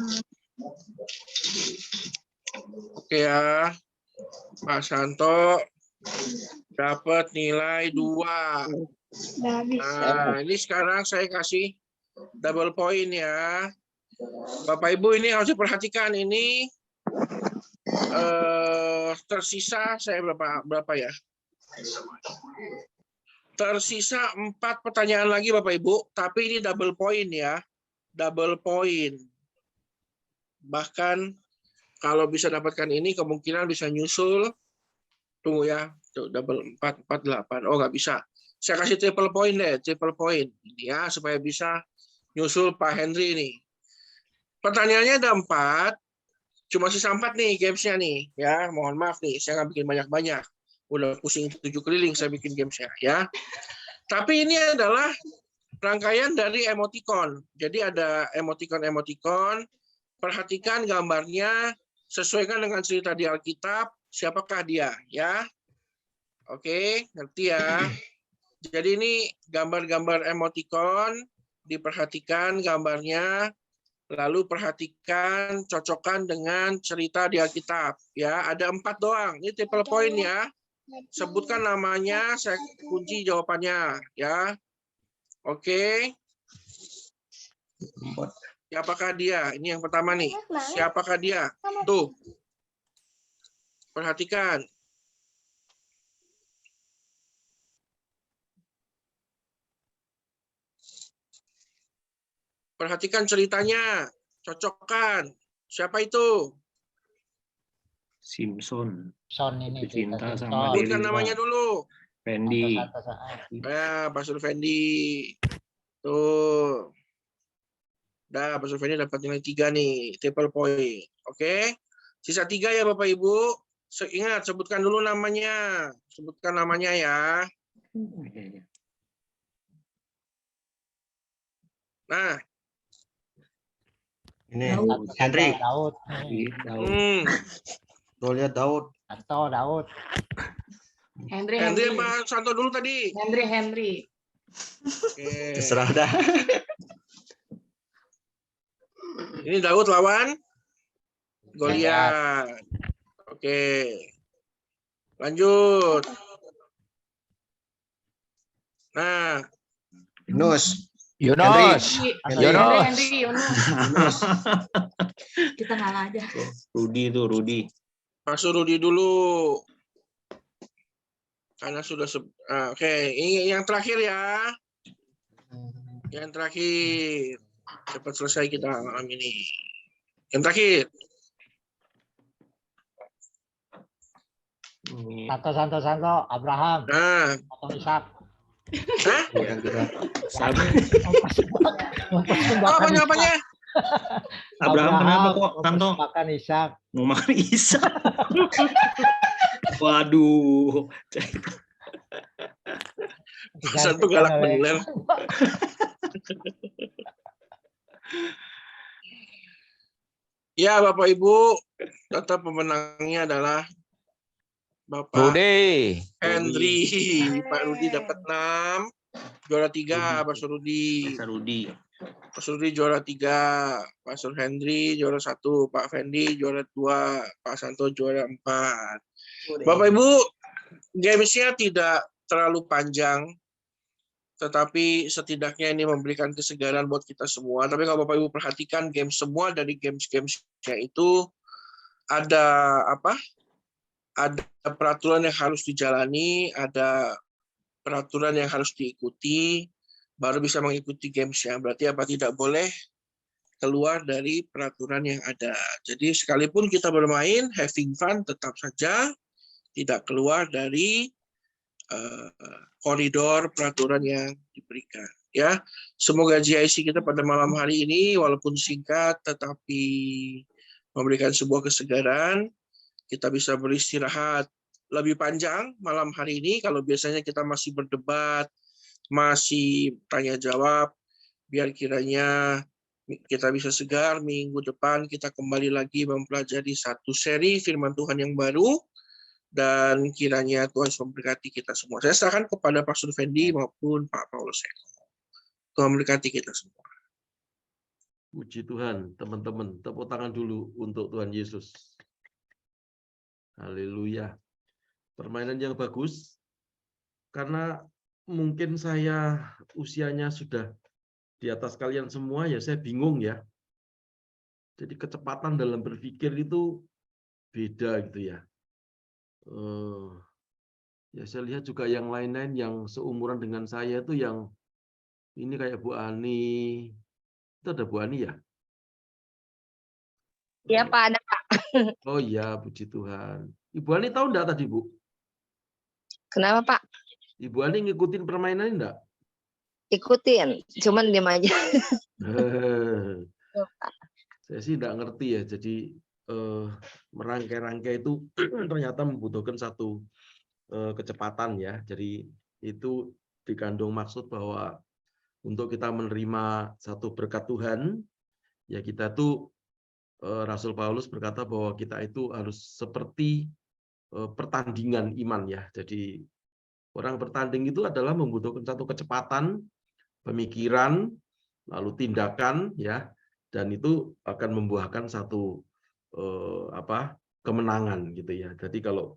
[SPEAKER 4] Oke ya. Pak Santo dapat nilai 2. Nah, ini sekarang saya kasih double point ya. Bapak Ibu ini harus diperhatikan ini tersisa saya berapa ya? Tersisa 4 pertanyaan lagi Bapak Ibu, tapi ini double point ya. Double point. Bahkan kalau bisa dapatkan ini kemungkinan bisa nyusul. Tunggu ya. Tuh, double 4, 8. Oh, nggak bisa. Saya kasih triple point deh, triple point. Ini ya, supaya bisa nyusul Pak Henry ini. Pertanyaannya ada 4. Cuma sisa 4 nih gamesnya nih. Ya, mohon maaf nih, saya nggak bikin banyak-banyak. Udah pusing 7 keliling saya bikin gamesnya ya. Tapi ini adalah rangkaian dari emoticon. Jadi ada emoticon. Perhatikan gambarnya, sesuaikan dengan cerita di Alkitab. Siapakah dia ya? Oke, ngerti ya. Jadi ini gambar-gambar emoticon, diperhatikan gambarnya, lalu perhatikan, cocokkan dengan cerita di Alkitab. Ya, ada 4 doang. Ini triple point ya. Sebutkan namanya, saya kunci jawabannya. Ya, oke. Siapakah dia? Ini yang pertama nih. Siapakah dia? Tuh. Perhatikan. Perhatikan ceritanya. Cocokkan. Siapa itu?
[SPEAKER 3] Simpson.
[SPEAKER 10] Son ini
[SPEAKER 3] Cinta
[SPEAKER 10] cerita
[SPEAKER 3] sama
[SPEAKER 10] Simpson.
[SPEAKER 3] Deli.
[SPEAKER 4] Sebutkan namanya dulu.
[SPEAKER 3] Fendi.
[SPEAKER 4] Ya, Pak Surfendi. Tuh. Dah, Pak Surfendi dapat nilai 3 nih, triple point. Oke. Sisa 3 ya Bapak Ibu. Ingat, sebutkan dulu namanya. Sebutkan namanya ya. Nah.
[SPEAKER 1] Ini
[SPEAKER 10] Daud.
[SPEAKER 1] Henry.
[SPEAKER 10] Daud.
[SPEAKER 1] Tuh lihat Daud.
[SPEAKER 10] Daud.
[SPEAKER 6] Henry
[SPEAKER 4] apa Santo dulu tadi?
[SPEAKER 6] Henry.
[SPEAKER 4] Oke.
[SPEAKER 1] Terserah dah.
[SPEAKER 4] Ini Daud lawan Goliat. Oke. Lanjut. Nah.
[SPEAKER 1] Yunus.
[SPEAKER 6] Henry. Kita ngalah aja.
[SPEAKER 3] Rudi.
[SPEAKER 4] Masuk Rudi dulu. Karena sudah oke, ini yang terakhir ya. Yang terakhir. Cepat selesai kita malam ini. Yang terakhir.
[SPEAKER 10] Santo, Abraham.
[SPEAKER 4] Nah.
[SPEAKER 10] Atau Ishak.
[SPEAKER 4] Hah? Apanya?
[SPEAKER 3] Abraham kenapa kok, Santo?
[SPEAKER 10] Makan Ishak.
[SPEAKER 3] Mau makan Ishak. Waduh.
[SPEAKER 4] Santo galak bener. Ya, Bapak Ibu, tetap pemenangnya adalah Bapak
[SPEAKER 7] Rudi.
[SPEAKER 4] Henry. Pak Rudi dapat 6. Juara 3, Pak Rudi. Pak Rudi juara 3. Pak Henry juara 1. Pak Fendi juara 2. Pak Santo juara 4. Bapak Ibu, gamesnya tidak terlalu panjang. Tetapi setidaknya ini memberikan kesegaran buat kita semua. Tapi kalau Bapak Ibu perhatikan, semua dari games-gamesnya itu ada apa? Ada peraturan yang harus dijalani, ada peraturan yang harus diikuti, baru bisa mengikuti gamesnya. Berarti apa? Tidak boleh keluar dari peraturan yang ada. Jadi sekalipun kita bermain, having fun, tetap saja tidak keluar dari koridor peraturan yang diberikan. Ya, semoga GIC kita pada malam hari ini walaupun singkat tetapi memberikan sebuah kesegaran. Kita bisa beristirahat lebih panjang malam hari ini. Kalau biasanya kita masih berdebat, masih tanya jawab, biar kiranya kita bisa segar. Minggu depan kita kembali lagi mempelajari satu seri firman Tuhan yang baru. Dan kiranya Tuhan memberkati kita semua. Saya serahkan kepada Pastor Fendi maupun Pak Paulus Eko. Tuhan memberkati kita semua.
[SPEAKER 5] Puji Tuhan, teman-teman. Tepuk tangan dulu untuk Tuhan Yesus. Haleluya. Permainan yang bagus. Karena mungkin saya usianya sudah di atas kalian semua, ya saya bingung ya. Jadi kecepatan dalam berpikir itu beda gitu ya. Ya saya lihat juga yang lain-lain yang seumuran dengan saya itu yang ini kayak Bu Ani. Itu ada Bu Ani ya?
[SPEAKER 8] Iya Pak, ada Pak.
[SPEAKER 5] Oh iya, puji Tuhan. Ibu Ani tahu enggak tadi, Bu?
[SPEAKER 8] Kenapa Pak?
[SPEAKER 5] Ibu Ani ngikutin permainan enggak?
[SPEAKER 8] Ikutin, cuman diam aja.
[SPEAKER 5] Saya sih enggak ngerti ya. Jadi merangkai-rangkai itu ternyata membutuhkan satu kecepatan ya. Jadi itu dikandung maksud bahwa untuk kita menerima satu berkat Tuhan, ya kita tuh Rasul Paulus berkata bahwa kita itu harus seperti pertandingan iman ya. Jadi orang bertanding itu adalah membutuhkan satu kecepatan, pemikiran, lalu tindakan ya, dan itu akan membuahkan satu kemenangan gitu ya. Jadi kalau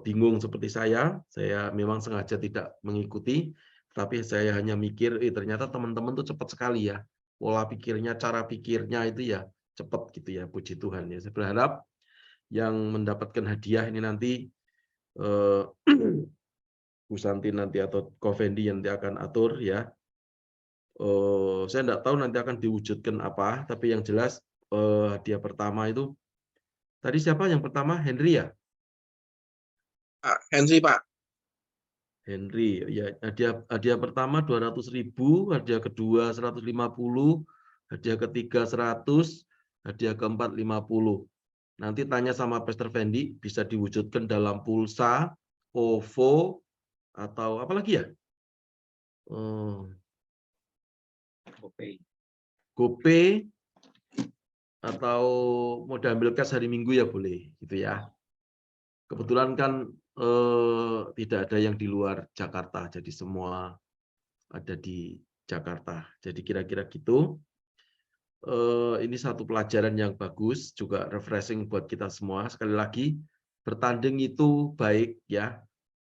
[SPEAKER 5] bingung seperti saya memang sengaja tidak mengikuti, tapi saya hanya mikir, ternyata teman-teman tuh cepat sekali ya, pola pikirnya, cara pikirnya itu ya cepat gitu ya, puji Tuhan ya. Saya berharap yang mendapatkan hadiah ini nanti Bu Santi nanti atau Ko Fendi yang nanti akan atur ya. Saya tidak tahu nanti akan diwujudkan apa, tapi yang jelas hadiah pertama itu Tadi siapa yang pertama? Henry ya?
[SPEAKER 4] Pak Henry, Pak.
[SPEAKER 5] Henry, ya hadiah pertama 200.000, hadiah kedua 150, hadiah ketiga 100, hadiah keempat 50. Nanti tanya sama Pastor Fendi, bisa diwujudkan dalam pulsa, OVO, atau apa lagi ya? GoPay, atau mau diambil cash hari Minggu ya boleh, gitu ya. Kebetulan kan tidak ada yang di luar Jakarta, jadi semua ada di Jakarta. Jadi kira-kira gitu. Ini satu pelajaran yang bagus, juga refreshing buat kita semua. Sekali lagi, bertanding itu baik ya,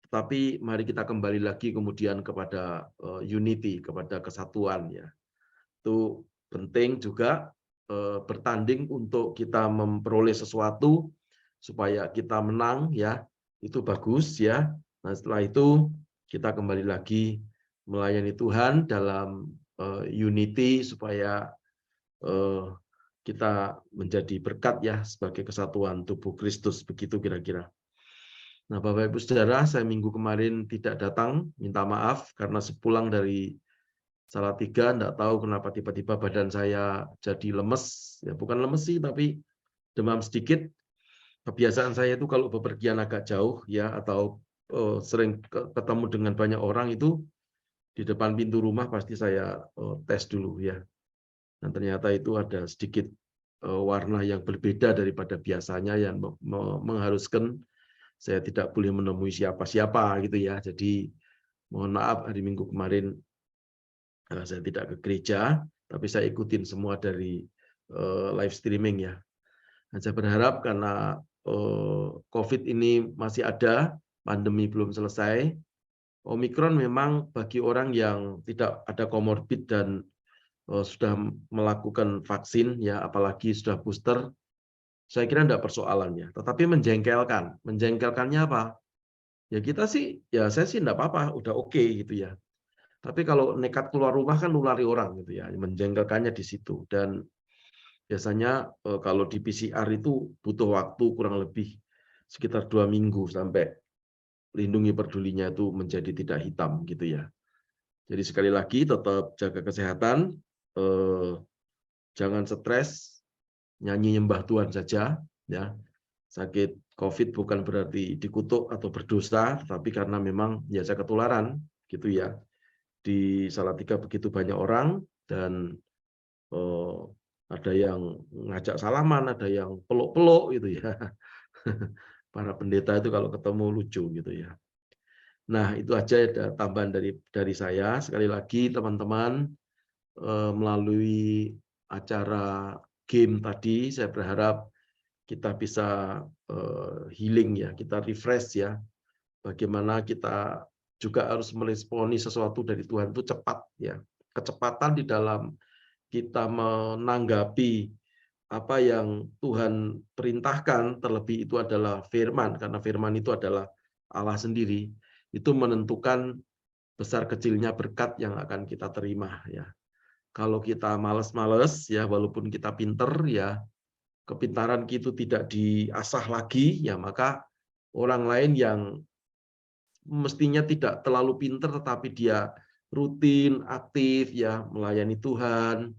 [SPEAKER 5] tetapi mari kita kembali lagi kemudian kepada unity, kepada kesatuan ya. Itu penting juga, bertanding untuk kita memperoleh sesuatu supaya kita menang ya, itu bagus ya. Nah, setelah itu kita kembali lagi melayani Tuhan dalam unity supaya kita menjadi berkat ya sebagai kesatuan tubuh Kristus, begitu kira-kira. Nah, Bapak Ibu Saudara, saya minggu kemarin tidak datang, minta maaf karena sepulang dari Salatiga, enggak tahu kenapa tiba-tiba badan saya jadi lemes, ya bukan lemes sih, tapi demam sedikit. Kebiasaan saya itu kalau bepergian agak jauh ya, atau sering ketemu dengan banyak orang itu, di depan pintu rumah pasti saya tes dulu ya. Dan ternyata itu ada sedikit warna yang berbeda daripada biasanya yang mengharuskan saya tidak boleh menemui siapa-siapa gitu ya. Jadi mohon maaf hari Minggu kemarin saya tidak ke gereja, tapi saya ikutin semua dari live streaming ya. Dan saya berharap karena COVID ini masih ada, pandemi belum selesai, Omikron memang bagi orang yang tidak ada komorbid dan sudah melakukan vaksin ya, apalagi sudah booster, saya kira tidak persoalannya. Tetapi menjengkelkannya apa? Ya kita sih, ya saya sih tidak apa-apa, udah oke gitu ya. Tapi kalau nekat keluar rumah kan nulari orang gitu ya, menjengkelkannya di situ. Dan biasanya kalau di PCR itu butuh waktu kurang lebih sekitar 2 minggu sampai lindungi pedulinya itu menjadi tidak hitam gitu ya. Jadi sekali lagi tetap jaga kesehatan. Jangan stres, nyanyi nyembah Tuhan saja ya. Sakit COVID bukan berarti dikutuk atau berdosa, tetapi karena memang biasa ketularan gitu ya. Di Salatiga begitu banyak orang dan ada yang ngajak salaman, ada yang peluk-peluk gitu ya. Para pendeta itu kalau ketemu lucu gitu ya. Nah, itu aja tambahan dari saya. Sekali lagi teman-teman, melalui acara game tadi, saya berharap kita bisa healing ya, kita refresh ya. Bagaimana kita juga harus meresponi sesuatu dari Tuhan itu cepat ya. Kecepatan di dalam kita menanggapi apa yang Tuhan perintahkan, terlebih itu adalah firman, karena firman itu adalah Allah sendiri, itu menentukan besar kecilnya berkat yang akan kita terima ya. Kalau kita malas-malas ya, walaupun kita pinter ya, kepintaran itu tidak diasah lagi ya, maka orang lain yang mestinya tidak terlalu pinter tetapi dia rutin aktif ya melayani Tuhan,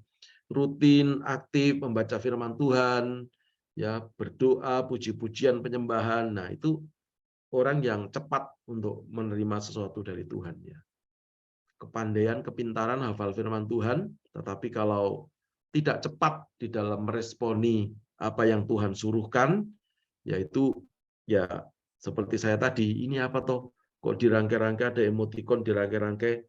[SPEAKER 5] rutin aktif membaca firman Tuhan ya, berdoa, puji-pujian, penyembahan. Nah, itu orang yang cepat untuk menerima sesuatu dari Tuhan ya. Kepandaian, kepintaran, hafal firman Tuhan, tetapi kalau tidak cepat di dalam meresponi apa yang Tuhan suruhkan, yaitu ya seperti saya tadi, ini apa toh? Kok dirangkai-rangkai, ada emotikon dirangkai-rangkai,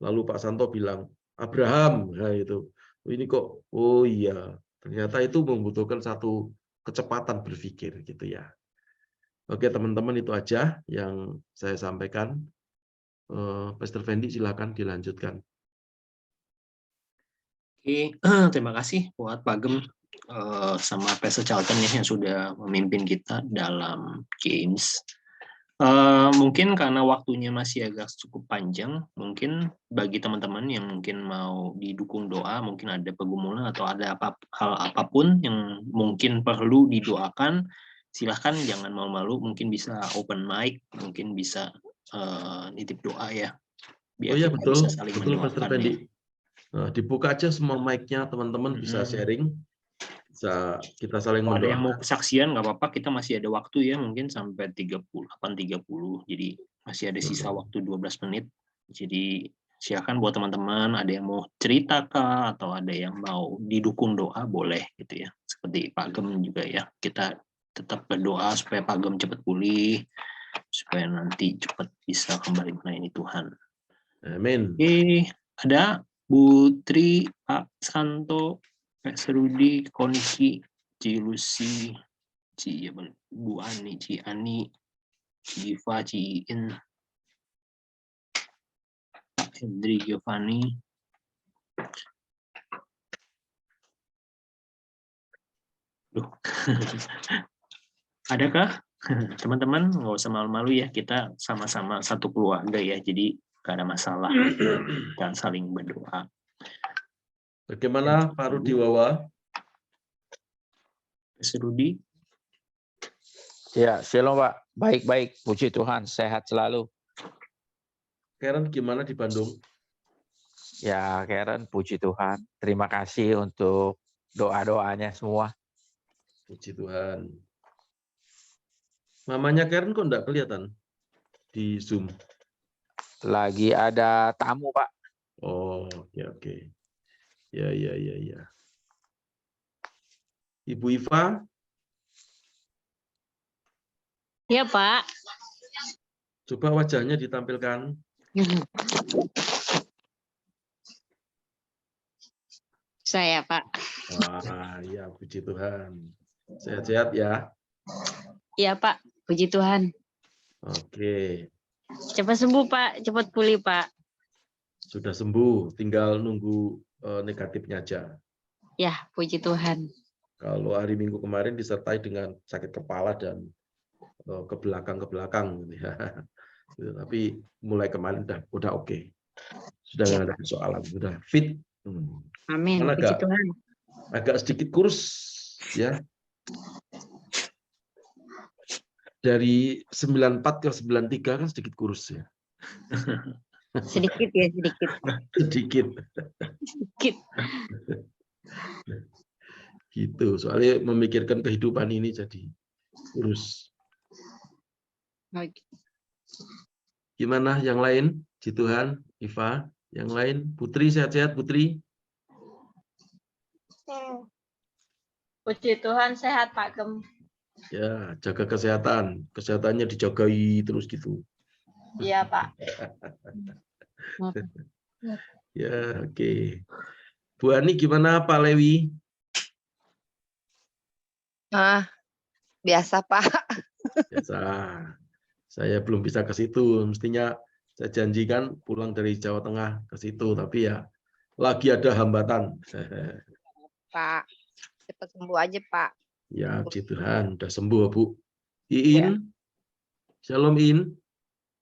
[SPEAKER 5] lalu Pak Santo bilang, Abraham, nah itu. Ini kok, oh iya, ternyata itu membutuhkan satu kecepatan berpikir gitu ya. Oke teman-teman, itu aja yang saya sampaikan. Pastor Fendi silakan dilanjutkan.
[SPEAKER 3] Oke, terima kasih buat Pak Gem sama Pastor Charlton ya, yang sudah memimpin kita dalam games. Mungkin karena waktunya masih agak cukup panjang, mungkin bagi teman-teman yang mungkin mau didukung doa, mungkin ada pergumulan atau ada hal apapun yang mungkin perlu didoakan, silahkan jangan malu-malu, mungkin bisa open mic, mungkin bisa nitip doa ya, biar
[SPEAKER 5] Oh ya,
[SPEAKER 3] kita
[SPEAKER 5] betul,
[SPEAKER 3] bisa saling
[SPEAKER 5] betul Pastor
[SPEAKER 3] mendoakan ya.
[SPEAKER 5] Fendi. Nah, dibuka aja semua mic-nya, teman-teman bisa sharing, bisa kita saling
[SPEAKER 3] Kalau ada yang mau
[SPEAKER 5] mendoakan.
[SPEAKER 3] kesaksian nggak apa-apa, kita masih ada waktu ya, mungkin sampai 8.30, jadi masih ada sisa waktu 12 menit. Jadi silakan buat teman-teman, ada yang mau cerita kah, atau ada yang mau didukung doa, boleh gitu ya. Seperti Pak Gem juga ya, kita tetap berdoa supaya Pak Gem cepat pulih, supaya nanti cepat bisa kembali melayani Tuhan.
[SPEAKER 5] Amin.
[SPEAKER 3] Oke, ada Bu Tri, Pak Santo, Pak Serudi, Koniki, Ci Lucy, Bu Ani, Ci Ani, Ci Iva, Ci Iin, Pak Hendri Giovanni. Duh. Adakah teman-teman, nggak usah malu-malu ya, kita sama-sama satu keluarga ya, jadi nggak ada masalah dan saling berdoa.
[SPEAKER 5] Bagaimana Pak Rudi Wawa?
[SPEAKER 3] Serudi?
[SPEAKER 7] Ya, shalom Pak. Baik-baik, puji Tuhan, sehat selalu.
[SPEAKER 5] Karen gimana di Bandung?
[SPEAKER 7] Ya, Karen, puji Tuhan. Terima kasih untuk doa-doanya semua.
[SPEAKER 5] Puji Tuhan. Mamanya Karen kok enggak kelihatan di Zoom?
[SPEAKER 7] Lagi ada tamu, Pak.
[SPEAKER 5] Oh, oke. Ya. Ibu Iva?
[SPEAKER 2] Ya, Pak.
[SPEAKER 5] Coba wajahnya ditampilkan.
[SPEAKER 2] Saya, Pak.
[SPEAKER 5] Wah, ya puji Tuhan. Sehat-sehat ya.
[SPEAKER 2] Iya, Pak. Puji Tuhan.
[SPEAKER 5] Oke.
[SPEAKER 2] Cepat sembuh, Pak. Cepat pulih, Pak.
[SPEAKER 5] Sudah sembuh, tinggal nunggu negatifnya aja.
[SPEAKER 2] Ya, puji Tuhan.
[SPEAKER 5] Kalau hari Minggu kemarin disertai dengan sakit kepala dan ke belakang gitu ya. Tapi mulai kemarin udah oke. Sudah nggak ada persoalan, sudah fit.
[SPEAKER 2] Amin. Puji Tuhan.
[SPEAKER 5] Agak sedikit kurus ya. Dari 94 ke 93 kan sedikit kurus ya.
[SPEAKER 2] Sedikit ya, sedikit.
[SPEAKER 5] Sedikit. Gitu, soalnya memikirkan kehidupan ini jadi kurus. Gimana yang lain? Ji Tuhan, Iva, yang lain? Putri, sehat-sehat Putri?
[SPEAKER 6] Puji Tuhan sehat Pak Gem.
[SPEAKER 5] Ya, jaga kesehatan. Kesehatannya dijagai terus gitu.
[SPEAKER 6] Iya Pak.
[SPEAKER 5] Ya, oke. Bu Ani gimana Pak Lewi?
[SPEAKER 8] Biasa Pak.
[SPEAKER 5] Biasa. Saya belum bisa ke situ. Mestinya saya janjikan pulang dari Jawa Tengah ke situ, tapi ya lagi ada hambatan.
[SPEAKER 8] Pak, cepat sembuh aja Pak.
[SPEAKER 5] Ya, puji Tuhan, udah sembuh Bu. Iin, Shalom In.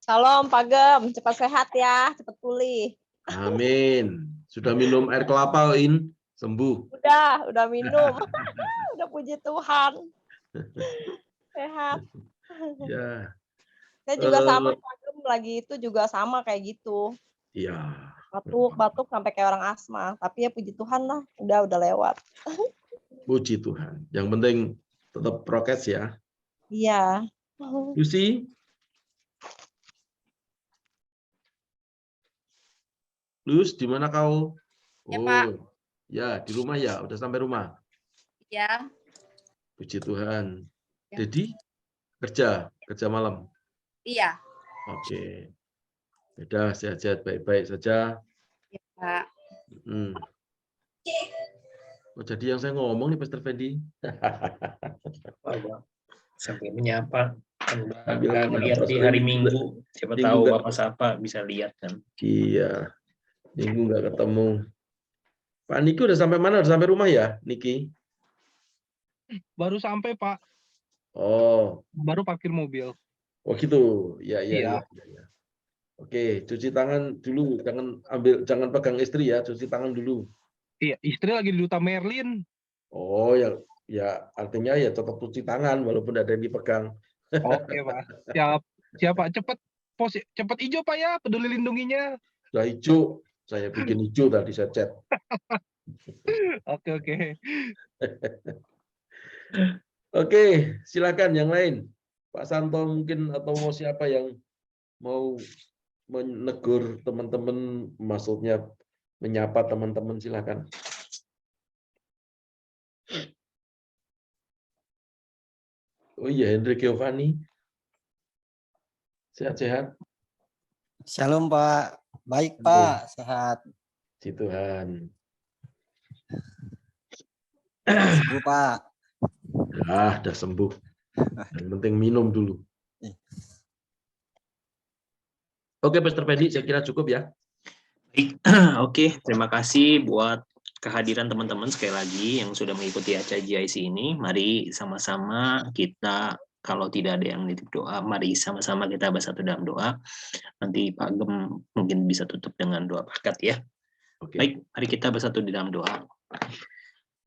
[SPEAKER 6] Shalom Pak Gem, cepat sehat ya, cepat pulih.
[SPEAKER 5] Amin. Sudah minum air kelapa In? Sembuh.
[SPEAKER 6] Udah minum. Udah puji Tuhan. Sehat.
[SPEAKER 5] Ya.
[SPEAKER 6] Saya juga sama Pak Gem, lagi itu juga sama kayak gitu.
[SPEAKER 5] Iya.
[SPEAKER 6] Batuk sampai kayak orang asma. Tapi ya puji Tuhan lah, udah lewat.
[SPEAKER 5] Puji Tuhan. Yang penting tetap prokes ya.
[SPEAKER 6] Iya.
[SPEAKER 5] Lucy? Lus, di mana kau?
[SPEAKER 6] Ya, Pak.
[SPEAKER 5] Ya, di rumah ya. Udah sampai rumah.
[SPEAKER 6] Ya.
[SPEAKER 5] Puji Tuhan.
[SPEAKER 6] Ya.
[SPEAKER 5] Dedi, kerja malam.
[SPEAKER 6] Iya.
[SPEAKER 5] Oke. Udah sehat-sehat baik-baik saja.
[SPEAKER 6] Ya, Pak.
[SPEAKER 5] Oh, jadi yang saya ngomong nih Pastor Fendi.
[SPEAKER 3] Sampai menyapa.
[SPEAKER 5] Bilang
[SPEAKER 3] Lihat di hari Minggu, siapa tahu apa-apa bisa lihat kan.
[SPEAKER 5] Iya. Minggu nggak ketemu. Pak Niki udah sampai mana? Udah sampai rumah ya, Niki?
[SPEAKER 11] Baru sampai, Pak.
[SPEAKER 5] Oh.
[SPEAKER 11] Baru parkir mobil.
[SPEAKER 5] Oh gitu. Ya. Oke, cuci tangan dulu. Jangan pegang istri ya, cuci tangan dulu.
[SPEAKER 11] Iya, istri lagi di Duta Merlin.
[SPEAKER 5] Oh, ya Ya artinya ya tetap cuci tangan walaupun ada yang dipegang.
[SPEAKER 11] Oke, Pak. Siap. Siap, Pak. Cepet hijau, Pak ya, peduli lindunginya.
[SPEAKER 5] Sudah hijau, saya bikin hijau tadi saya chat.
[SPEAKER 11] Oke.
[SPEAKER 5] Oke, silakan yang lain. Pak Santo mungkin atau mau siapa yang mau menegur teman-teman, maksudnya menyapa teman-teman, silakan. Oh iya, Hendrik Giovanni. Sehat-sehat.
[SPEAKER 12] Shalom Pak. Baik Pak, sehat.
[SPEAKER 5] Puji Tuhan.
[SPEAKER 12] Sembuh Pak.
[SPEAKER 5] Udah sembuh. Yang penting minum dulu. Oke, Pastor Fendi, saya kira cukup ya.
[SPEAKER 3] Baik, oke. Terima kasih buat kehadiran teman-teman sekali lagi yang sudah mengikuti acara GIC ini. Mari sama-sama kita, kalau tidak ada yang nitip doa, mari sama-sama kita bersatu dalam doa. Nanti Pak Gem mungkin bisa tutup dengan doa berkat ya. Baik, mari kita bersatu di dalam doa.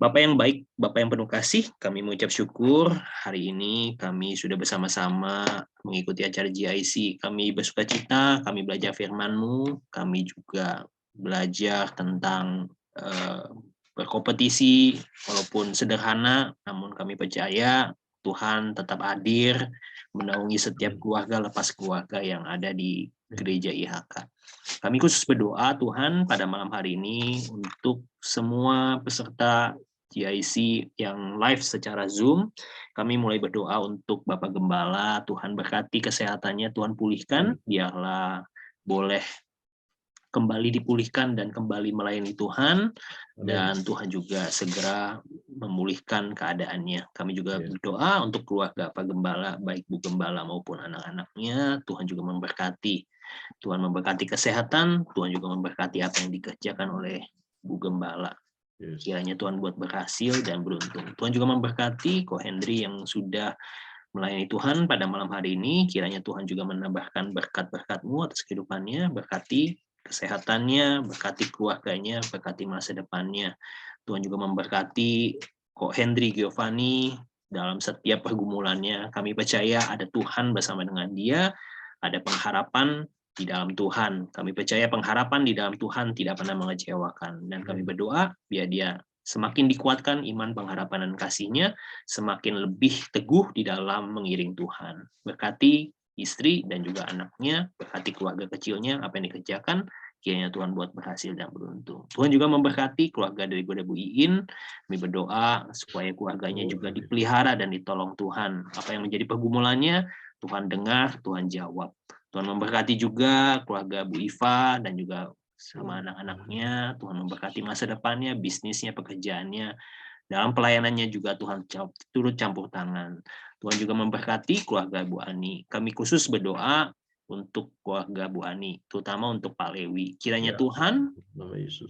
[SPEAKER 3] Bapak yang baik, Bapak yang penuh kasih, kami mengucap syukur hari ini kami sudah bersama-sama mengikuti acara GIC. Kami bersukacita, kami belajar firman-Mu, kami juga belajar tentang berkompetisi, walaupun sederhana, namun kami percaya Tuhan tetap hadir, menaungi setiap keluarga lepas keluarga yang ada di gereja IHK. Kami khusus berdoa Tuhan pada malam hari ini untuk semua peserta GIC yang live secara Zoom. Kami mulai berdoa untuk Bapak Gembala, Tuhan berkati kesehatannya, Tuhan pulihkan, biarlah boleh kembali dipulihkan dan kembali melayani Tuhan, dan Tuhan juga segera memulihkan keadaannya. Kami juga berdoa untuk keluarga Pak Gembala, baik Bu Gembala maupun anak-anaknya, Tuhan juga memberkati. Tuhan memberkati kesehatan, Tuhan juga memberkati apa yang dikerjakan oleh Bu Gembala. Kiranya Tuhan buat berhasil dan beruntung. Tuhan juga memberkati Ko Hendri yang sudah melayani Tuhan pada malam hari ini. Kiranya Tuhan juga menambahkan berkat-berkat-Mu atas kehidupannya, berkati kesehatannya, berkati keluarganya, berkati masa depannya. Tuhan juga memberkati Ko Hendri Giovanni dalam setiap pergumulannya. Kami percaya ada Tuhan bersama dengan dia, ada pengharapan di dalam Tuhan. Kami percaya pengharapan di dalam Tuhan tidak pernah mengecewakan. Dan kami berdoa biar dia semakin dikuatkan iman, pengharapan, dan kasihnya, semakin lebih teguh di dalam mengiring Tuhan. Berkati istri dan juga anaknya, berkati keluarga kecilnya, apa yang dikerjakan, kiranya Tuhan buat berhasil dan beruntung. Tuhan juga memberkati keluarga dari Bu Iin. Kami berdoa supaya keluarganya juga dipelihara dan ditolong Tuhan. Apa yang menjadi pergumulannya, Tuhan dengar, Tuhan jawab. Tuhan memberkati juga keluarga Bu Iva dan juga sama anak-anaknya. Tuhan memberkati masa depannya, bisnisnya, pekerjaannya. Dalam pelayanannya juga Tuhan turut campur tangan. Tuhan juga memberkati keluarga Bu Ani. Kami khusus berdoa untuk keluarga Bu Ani, terutama untuk Pak Lewi. Kiranya Tuhan,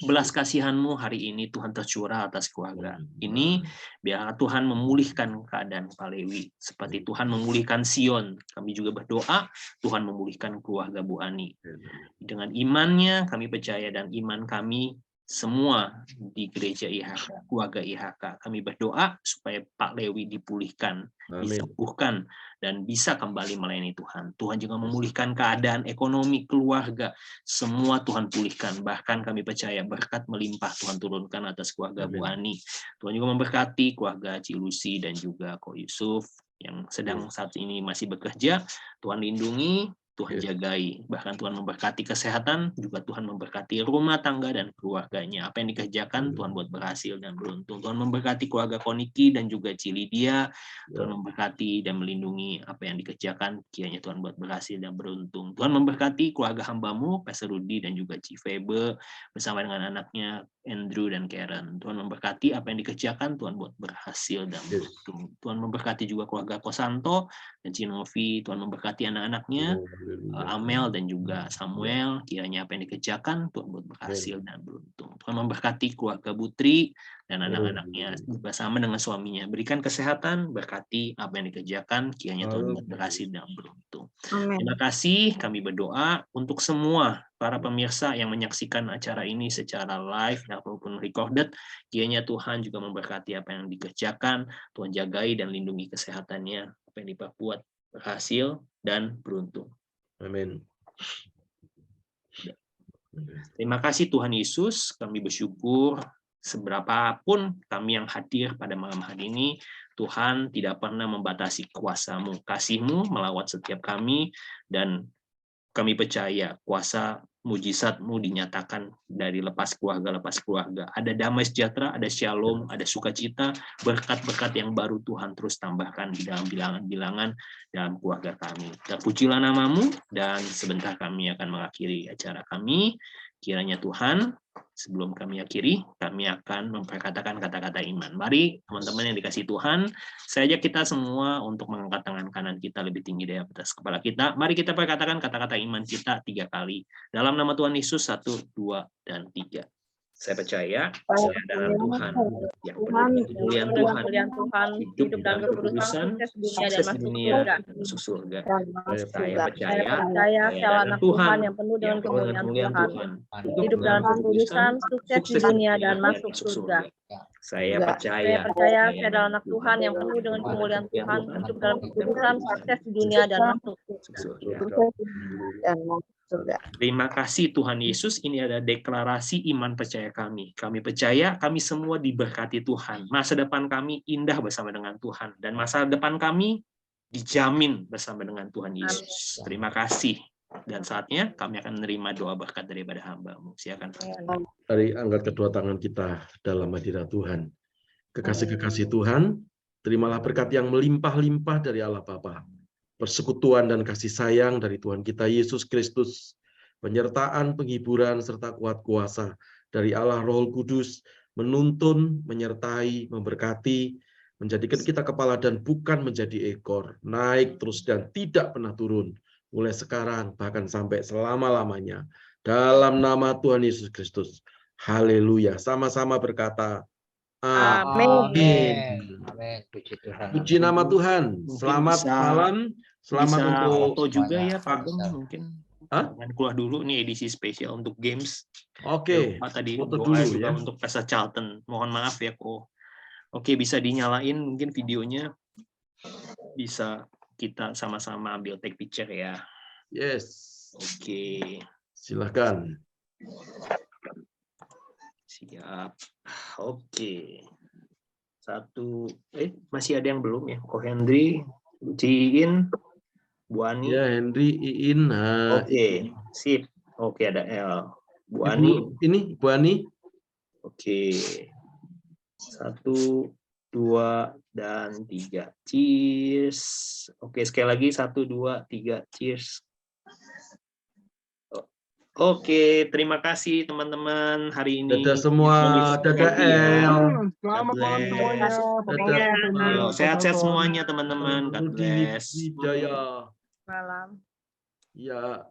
[SPEAKER 3] belas kasihan-Mu hari ini Tuhan tercurah atas keluarga ini, biar Tuhan memulihkan keadaan Pak Lewi, seperti Tuhan memulihkan Sion. Kami juga berdoa, Tuhan memulihkan keluarga Bu Ani. Dengan imannya, kami percaya dan iman kami, semua di gereja IHK, keluarga IHK, kami berdoa supaya Pak Lewi dipulihkan, disembuhkan, dan bisa kembali melayani Tuhan. Tuhan juga memulihkan keadaan ekonomi keluarga, semua Tuhan pulihkan. Bahkan kami percaya berkat melimpah Tuhan turunkan atas keluarga Bu Ani. Tuhan juga memberkati keluarga Cilusi dan juga Ko Yusuf yang sedang saat ini masih bekerja. Tuhan lindungi, Tuhan jagai, bahkan Tuhan memberkati kesehatan, juga Tuhan memberkati rumah tangga dan keluarganya. Apa yang dikerjakan, Tuhan buat berhasil dan beruntung. Tuhan memberkati keluarga Koniki dan juga Cilidia. Tuhan memberkati dan melindungi apa yang dikerjakan, kiranya Tuhan buat berhasil dan beruntung. Tuhan memberkati keluarga hamba-Mu, Pastor Rudy dan juga Cifebe, bersama dengan anaknya Andrew dan Karen. Tuhan memberkati apa yang dikerjakan, Tuhan buat berhasil dan beruntung. Tuhan memberkati juga keluarga Kosanto dan Cinovi. Tuhan memberkati anak-anaknya, Amel dan juga Samuel. Kiranya apa yang dikerjakan, Tuhan buat berhasil dan beruntung. Tuhan memberkati keluarga Putri dan anak-anaknya bersama dengan suaminya. Berikan kesehatan, berkati apa yang dikerjakan, kiranya Tuhan berhasil dan beruntung. Terima kasih, kami berdoa untuk semua para pemirsa yang menyaksikan acara ini secara live maupun recorded, kiranya Tuhan juga memberkati apa yang dikerjakan, Tuhan jagai dan lindungi kesehatannya, apa yang diperbuat berhasil dan beruntung.
[SPEAKER 5] Amin.
[SPEAKER 3] Terima kasih Tuhan Yesus, kami bersyukur seberapapun kami yang hadir pada malam hari ini, Tuhan tidak pernah membatasi kuasa-Mu, kasih-Mu melawat setiap kami, dan kami percaya kuasa mujizat-Mu dinyatakan dari lepas keluarga. Ada damai sejahtera, ada shalom, ada sukacita, berkat-berkat yang baru Tuhan terus tambahkan di dalam bilangan-bilangan dalam keluarga kami. Terpujilah nama-Mu, dan sebentar kami akan mengakhiri acara kami. Kiranya Tuhan, sebelum kami akhiri, kami akan memperkatakan kata-kata iman. Mari teman-teman yang dikasihi Tuhan, saya ajak kita semua untuk mengangkat tangan kanan kita lebih tinggi dari atas kepala kita. Mari kita perkatakan kata-kata iman kita 3 kali. Dalam nama Tuhan Yesus, 1, 2, dan 3. Saya percaya, saya adalah Tuhan yang penuh kemuliaan Tuhan, hidup dalam kekudusan, sukses di dunia dan masuk surga. Saya percaya, saya adalah Tuhan yang penuh dengan kemuliaan Tuhan, hidup dalam kekudusan, sukses di dunia dan masuk surga. Saya percaya, saya adalah anak Tuhan yang penuh dengan kemuliaan Tuhan, hidup dalam kekudusan, sukses di dunia dan masuk surga. Terima kasih Tuhan Yesus, ini adalah deklarasi iman percaya kami. Kami percaya kami semua diberkati Tuhan. Masa depan kami indah bersama dengan Tuhan. Dan masa depan kami dijamin bersama dengan Tuhan Yesus. Terima kasih. Dan saatnya kami akan menerima doa berkat daripada hamba-Mu. Silakan.
[SPEAKER 5] Mari angkat kedua tangan kita dalam hadirat Tuhan. Kekasih-kekasih Tuhan, terimalah berkat yang melimpah-limpah dari Allah Bapa, persekutuan dan kasih sayang dari Tuhan kita Yesus Kristus, penyertaan, penghiburan, serta kuat kuasa dari Allah Roh Kudus, menuntun, menyertai, memberkati, menjadikan kita kepala dan bukan menjadi ekor, naik terus dan tidak pernah turun, mulai sekarang bahkan sampai selama-lamanya. Dalam nama Tuhan Yesus Kristus. Haleluya. Sama-sama berkata, amin.
[SPEAKER 10] Amin. Puji Tuhan.
[SPEAKER 5] Puji nama Tuhan. Selamat malam. Selamat untuk
[SPEAKER 3] foto juga ya Pak Agung, mungkin.
[SPEAKER 5] Hah?
[SPEAKER 3] Keluar dulu nih edisi spesial untuk games.
[SPEAKER 5] Oke.
[SPEAKER 3] Pak tadi
[SPEAKER 5] Foto
[SPEAKER 3] doa
[SPEAKER 5] dulu
[SPEAKER 3] juga
[SPEAKER 5] ya.
[SPEAKER 3] untuk Pesta Charlton. Mohon maaf ya kok. Oke, bisa dinyalain mungkin videonya. Bisa kita sama-sama ambil take picture ya.
[SPEAKER 5] Yes.
[SPEAKER 3] Oke.
[SPEAKER 5] Silakan.
[SPEAKER 3] Siap. Oke. Masih ada yang belum ya? Ko Hendri, Ciin, Bu Ani.
[SPEAKER 5] Ya, Hendri, Iin.
[SPEAKER 3] Oke, sip. Oke, ada L. Bu Ani.
[SPEAKER 5] Ini Bu Ani.
[SPEAKER 3] Oke. 1, 2, dan 3. Cheers. Oke, sekali lagi 1, 2, 3. Cheers. Oke, terima kasih teman-teman hari ini.
[SPEAKER 5] Dadah semua, dadah El.
[SPEAKER 11] Selamat malam semuanya.
[SPEAKER 3] Sehat-sehat semuanya teman-teman. God bless.
[SPEAKER 5] Hidayah.
[SPEAKER 8] Malam.
[SPEAKER 5] Ya.